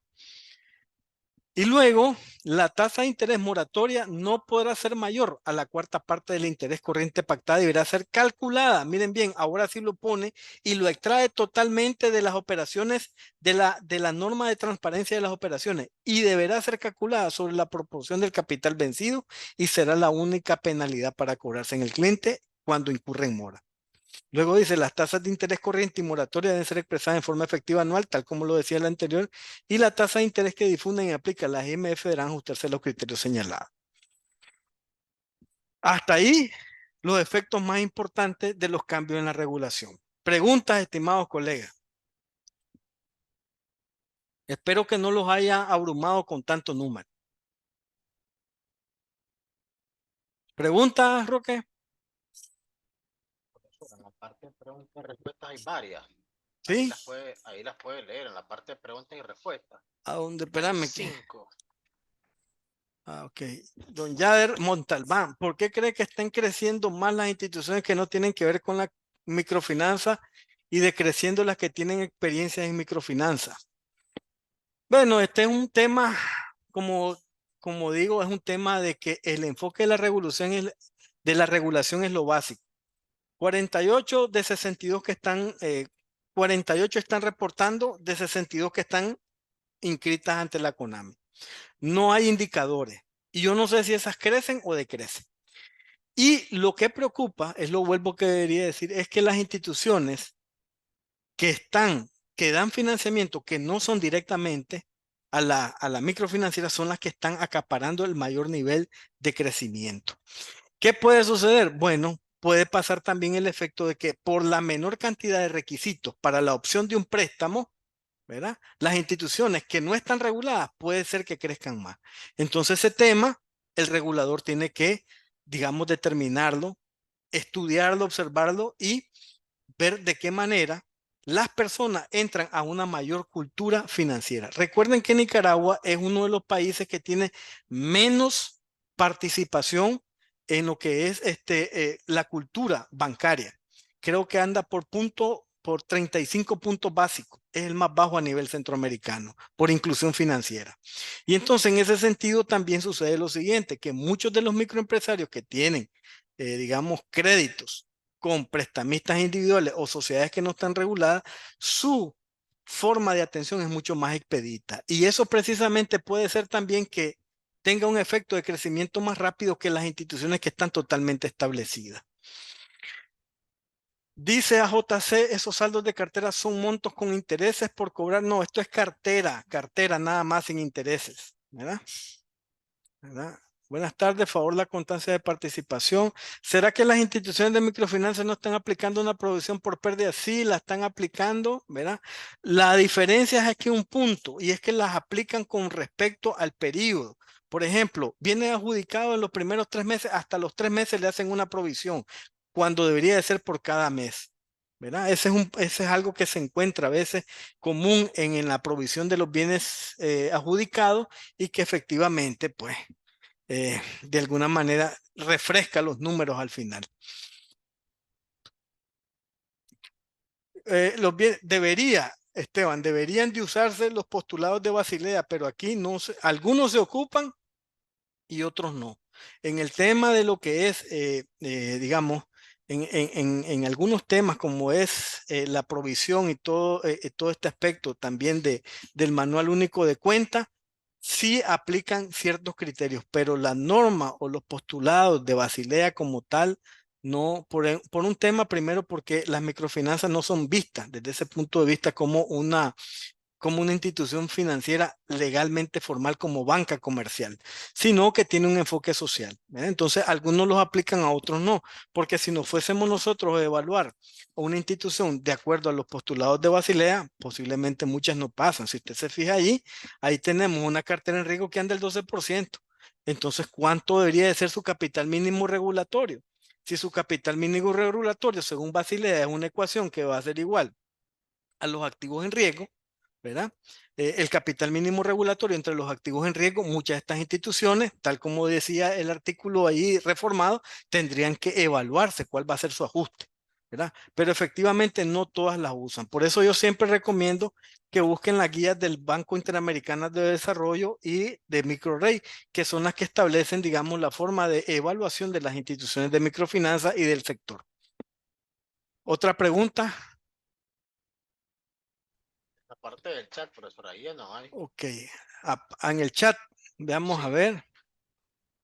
Y luego, la tasa de interés moratoria no podrá ser mayor a la cuarta parte del interés corriente pactada, deberá ser calculada. Miren bien, ahora sí lo pone y lo extrae totalmente de las operaciones, de la norma de transparencia de las operaciones, y deberá ser calculada sobre la proporción del capital vencido y será la única penalidad para cobrarse en el cliente cuando incurre en mora. Luego dice, las tasas de interés corriente y moratoria deben ser expresadas en forma efectiva anual, tal como lo decía el anterior, y la tasa de interés que difunden y aplican las IMF deberán ajustarse a los criterios señalados. Hasta ahí los efectos más importantes de los cambios en la regulación. Preguntas, estimados colegas. Espero que no los haya abrumado con tanto número. ¿Preguntas, Roque? En la parte de preguntas y respuestas hay varias. ¿Sí? Ahí las puede leer en la parte de preguntas y respuestas. ¿A dónde? Hay Espérame que... 5. Ok. Don Yader Montalbán, ¿por qué cree que están creciendo más las instituciones que no tienen que ver con la microfinanza y decreciendo las que tienen experiencia en microfinanza? Bueno, este es un tema, como digo, es un tema de que el enfoque de la regulación es lo básico. 48 de 62 que están, 48 están reportando de 62 que están inscritas ante la CONAMI. No hay indicadores. Y yo no sé si esas crecen o decrecen. Y lo que preocupa, es lo vuelvo que debería decir, es que las instituciones que dan financiamiento, que no son directamente a la microfinanciera, son las que están acaparando el mayor nivel de crecimiento. ¿Qué puede suceder? Bueno, puede pasar también el efecto de que por la menor cantidad de requisitos para la opción de un préstamo, ¿verdad? Las instituciones que no están reguladas puede ser que crezcan más. Entonces ese tema, el regulador tiene que, digamos, determinarlo, estudiarlo, observarlo y ver de qué manera las personas entran a una mayor cultura financiera. Recuerden que Nicaragua es uno de los países que tiene menos participación en lo que es la cultura bancaria. Creo que anda por 35 puntos básicos. Es el más bajo a nivel centroamericano por inclusión financiera. Y entonces en ese sentido también sucede lo siguiente, que muchos de los microempresarios que tienen, digamos, créditos con prestamistas individuales o sociedades que no están reguladas, su forma de atención es mucho más expedita. Y eso precisamente puede ser también que tenga un efecto de crecimiento más rápido que las instituciones que están totalmente establecidas. Dice AJC, esos saldos de cartera son montos con intereses por cobrar. No, esto es cartera nada más sin intereses, ¿verdad? ¿Verdad? Buenas tardes, favor la constancia de participación. ¿Será que las instituciones de microfinanzas no están aplicando una provisión por pérdida? Sí, la están aplicando, ¿verdad? La diferencia es aquí un punto, y es que las aplican con respecto al periodo. Por ejemplo, viene adjudicado en los primeros 3 meses, hasta los 3 meses le hacen una provisión, cuando debería de ser por cada mes, ¿verdad? Ese es algo que se encuentra a veces común en la provisión de los bienes adjudicados, y que efectivamente, pues, de alguna manera refresca los números al final. Esteban, deberían de usarse los postulados de Basilea, pero aquí no algunos se ocupan y otros no. En el tema de lo que es, digamos, en algunos temas como es la provisión y todo este aspecto también del manual único de cuenta, sí aplican ciertos criterios, pero la norma o los postulados de Basilea como tal, no, por un tema primero, porque las microfinanzas no son vistas desde ese punto de vista como una institución financiera legalmente formal como banca comercial, sino que tiene un enfoque social, ¿verdad? Entonces, algunos los aplican, a otros no, porque si nos fuésemos nosotros a evaluar una institución de acuerdo a los postulados de Basilea, posiblemente muchas no pasan. Si usted se fija ahí tenemos una cartera en riesgo que anda el 12%. Entonces, ¿cuánto debería de ser su capital mínimo regulatorio? Si su capital mínimo regulatorio, según Basilea, es una ecuación que va a ser igual a los activos en riesgo, ¿verdad? El capital mínimo regulatorio entre los activos en riesgo, muchas de estas instituciones, tal como decía el artículo ahí reformado, tendrían que evaluarse cuál va a ser su ajuste, ¿verdad? Pero efectivamente no todas las usan. Por eso yo siempre recomiendo que busquen las guías del Banco Interamericano de Desarrollo y de MicroRay, que son las que establecen, digamos, la forma de evaluación de las instituciones de microfinanza y del sector. Otra pregunta. La parte del chat, profesor, ahí ya no hay. Ok. En el chat, veamos a Sí, ver.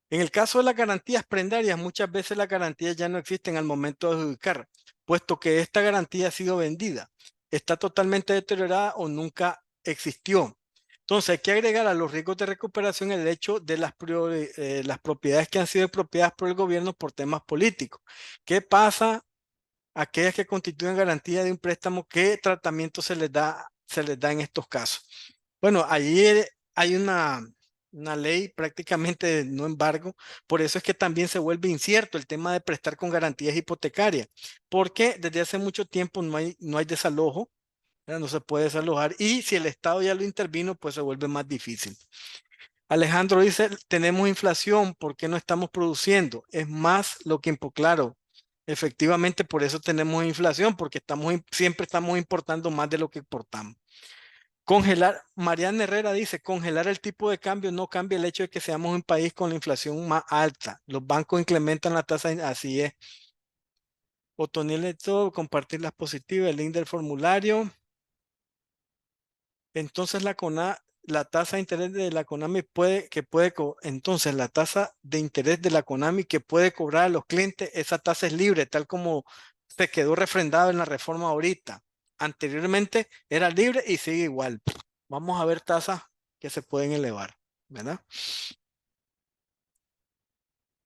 En el caso de las garantías prendarias, muchas veces las garantías ya no existen al momento de adjudicar, puesto que esta garantía ha sido vendida, está totalmente deteriorada o nunca existió. Entonces hay que agregar a los riesgos de recuperación el hecho de las propiedades que han sido expropiadas por el gobierno por temas políticos. ¿Qué pasa a aquellas que constituyen garantía de un préstamo? ¿Qué tratamiento se les da en estos casos? Bueno, allí hay una ley prácticamente de no embargo, por eso es que también se vuelve incierto el tema de prestar con garantías hipotecarias, porque desde hace mucho tiempo no hay desalojo, ¿verdad? No se puede desalojar y si el Estado ya lo intervino, pues se vuelve más difícil. Alejandro dice, tenemos inflación, ¿por qué no estamos produciendo? Es más lo que claro, efectivamente por eso tenemos inflación, porque siempre estamos importando más de lo que exportamos. Congelar, Mariana Herrera dice, congelar el tipo de cambio no cambia el hecho de que seamos un país con la inflación más alta. Los bancos incrementan la tasa, así es. Otoniel, todo, compartir las positivas, el link del formulario. Entonces la tasa de interés de la CONAMI entonces la tasa de interés de la CONAMI que puede cobrar a los clientes, esa tasa es libre, tal como se quedó refrendado en la reforma ahorita. Anteriormente era libre y sigue igual. Vamos a ver tasas que se pueden elevar, ¿verdad?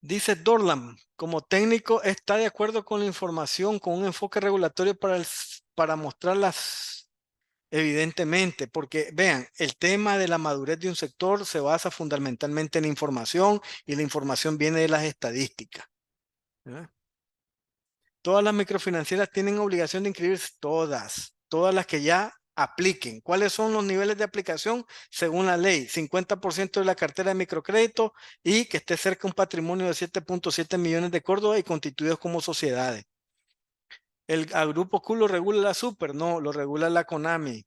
Dice Dorlam, como técnico está de acuerdo con la información, con un enfoque regulatorio para mostrarlas. Evidentemente, porque vean, el tema de la madurez de un sector se basa fundamentalmente en la información y la información viene de las estadísticas, ¿verdad? Todas las microfinancieras tienen obligación de inscribirse, todas las que ya apliquen. ¿Cuáles son los niveles de aplicación? Según la ley, 50% de la cartera de microcrédito y que esté cerca de un patrimonio de 7.7 millones de Córdoba y constituidos como sociedades. Al grupo Q lo regula la Super, no, lo regula la CONAMI.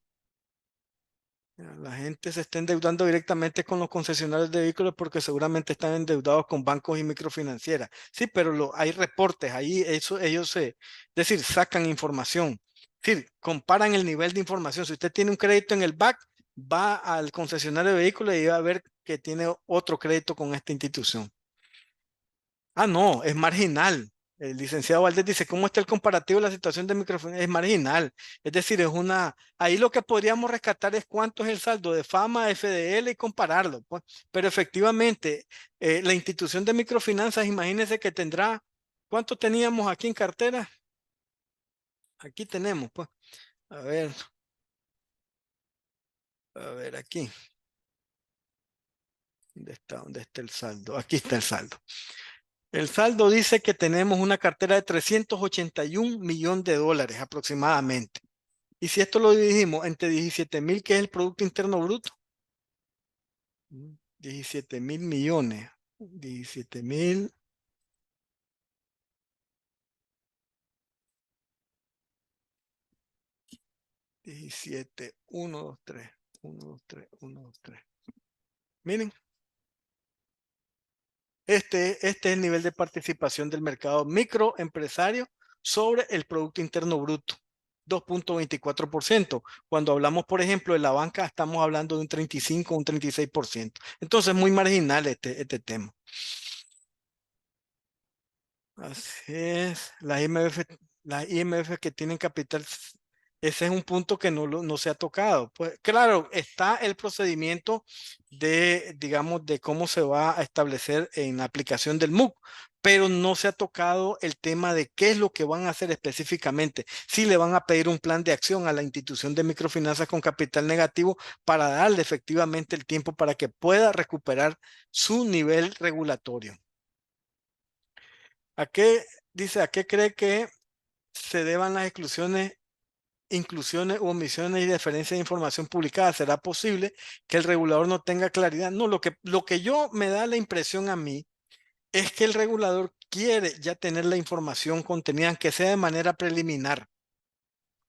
La gente se está endeudando directamente con los concesionarios de vehículos porque seguramente están endeudados con bancos y microfinancieras. Sí, pero hay reportes ahí, es decir, sacan información. Es decir, comparan el nivel de información. Si usted tiene un crédito en el BAC, va al concesionario de vehículos y va a ver que tiene otro crédito con esta institución. Ah, no, es marginal. El licenciado Valdés dice, ¿cómo está el comparativo de la situación de microfinanza? Es marginal. Es decir, ahí lo que podríamos rescatar es cuánto es el saldo de FAMA, FDL y compararlo, pues. Pero efectivamente, la institución de microfinanzas, imagínense que tendrá, ¿cuánto teníamos aquí en cartera? Aquí tenemos, pues. A ver aquí. ¿Dónde está el saldo? Aquí está el saldo. El saldo dice que tenemos una cartera de 381 millones de dólares aproximadamente. Y si esto lo dividimos entre 17.000, que es el Producto Interno Bruto, 17.000 millones, 17.000, 17, 1, 2, 3, 1, 2, 3, 1, 2, 3. Miren, este es el nivel de participación del mercado microempresario sobre el Producto Interno Bruto. 2.24%. Cuando hablamos, por ejemplo, de la banca, estamos hablando de un 35 o un 36%. Entonces, muy marginal este tema. Así es. Las IMF que tienen capital, ese es un punto que no se ha tocado. Pues claro, está el procedimiento digamos, de cómo se va a establecer en la aplicación del MOOC, pero no se ha tocado el tema de qué es lo que van a hacer específicamente. Si le van a pedir un plan de acción a la institución de microfinanzas con capital negativo para darle efectivamente el tiempo para que pueda recuperar su nivel regulatorio. ¿A qué ¿A qué cree que se deban las inclusiones u omisiones y diferencias de información publicada? ¿Será posible que el regulador no tenga claridad? No, lo que yo me da la impresión a mí es que el regulador quiere ya tener la información contenida, aunque sea de manera preliminar,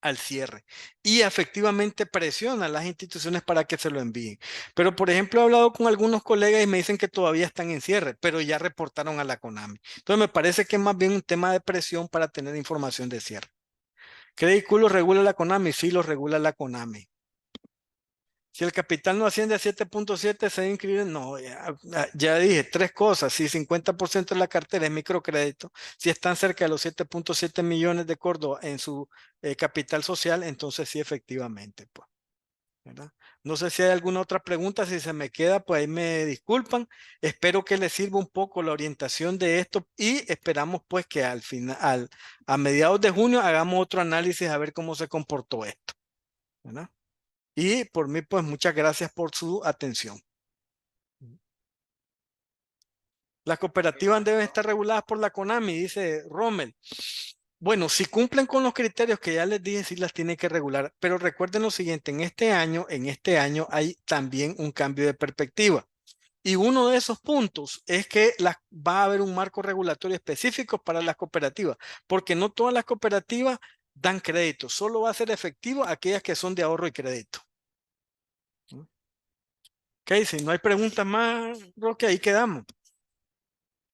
al cierre, y efectivamente presiona a las instituciones para que se lo envíen. Pero, por ejemplo, he hablado con algunos colegas y me dicen que todavía están en cierre, pero ya reportaron a la CONAMI. Entonces, me parece que es más bien un tema de presión para tener información de cierre. ¿Qué vehículo regula la CONAMI? Sí, lo regula la CONAMI. Si el capital no asciende a 7.7, se debe inscribir. No, ya dije tres cosas. Si 50% de la cartera es microcrédito, si están cerca de los 7.7 millones de Córdoba en su capital social, entonces sí, efectivamente, pues, ¿verdad? No sé si hay alguna otra pregunta. Si se me queda, pues ahí me disculpan. Espero que les sirva un poco la orientación de esto y esperamos pues que al final, a mediados de junio, hagamos otro análisis a ver cómo se comportó esto, ¿verdad? Y por mí, pues muchas gracias por su atención. Las cooperativas deben estar reguladas por la CONAMI, dice Rommel. Bueno, si cumplen con los criterios que ya les dije, sí las tiene que regular, pero recuerden lo siguiente, en este año hay también un cambio de perspectiva. Y uno de esos puntos es que va a haber un marco regulatorio específico para las cooperativas, porque no todas las cooperativas dan crédito, solo va a ser efectivo aquellas que son de ahorro y crédito. Ok, si no hay preguntas más, Roque, ahí quedamos.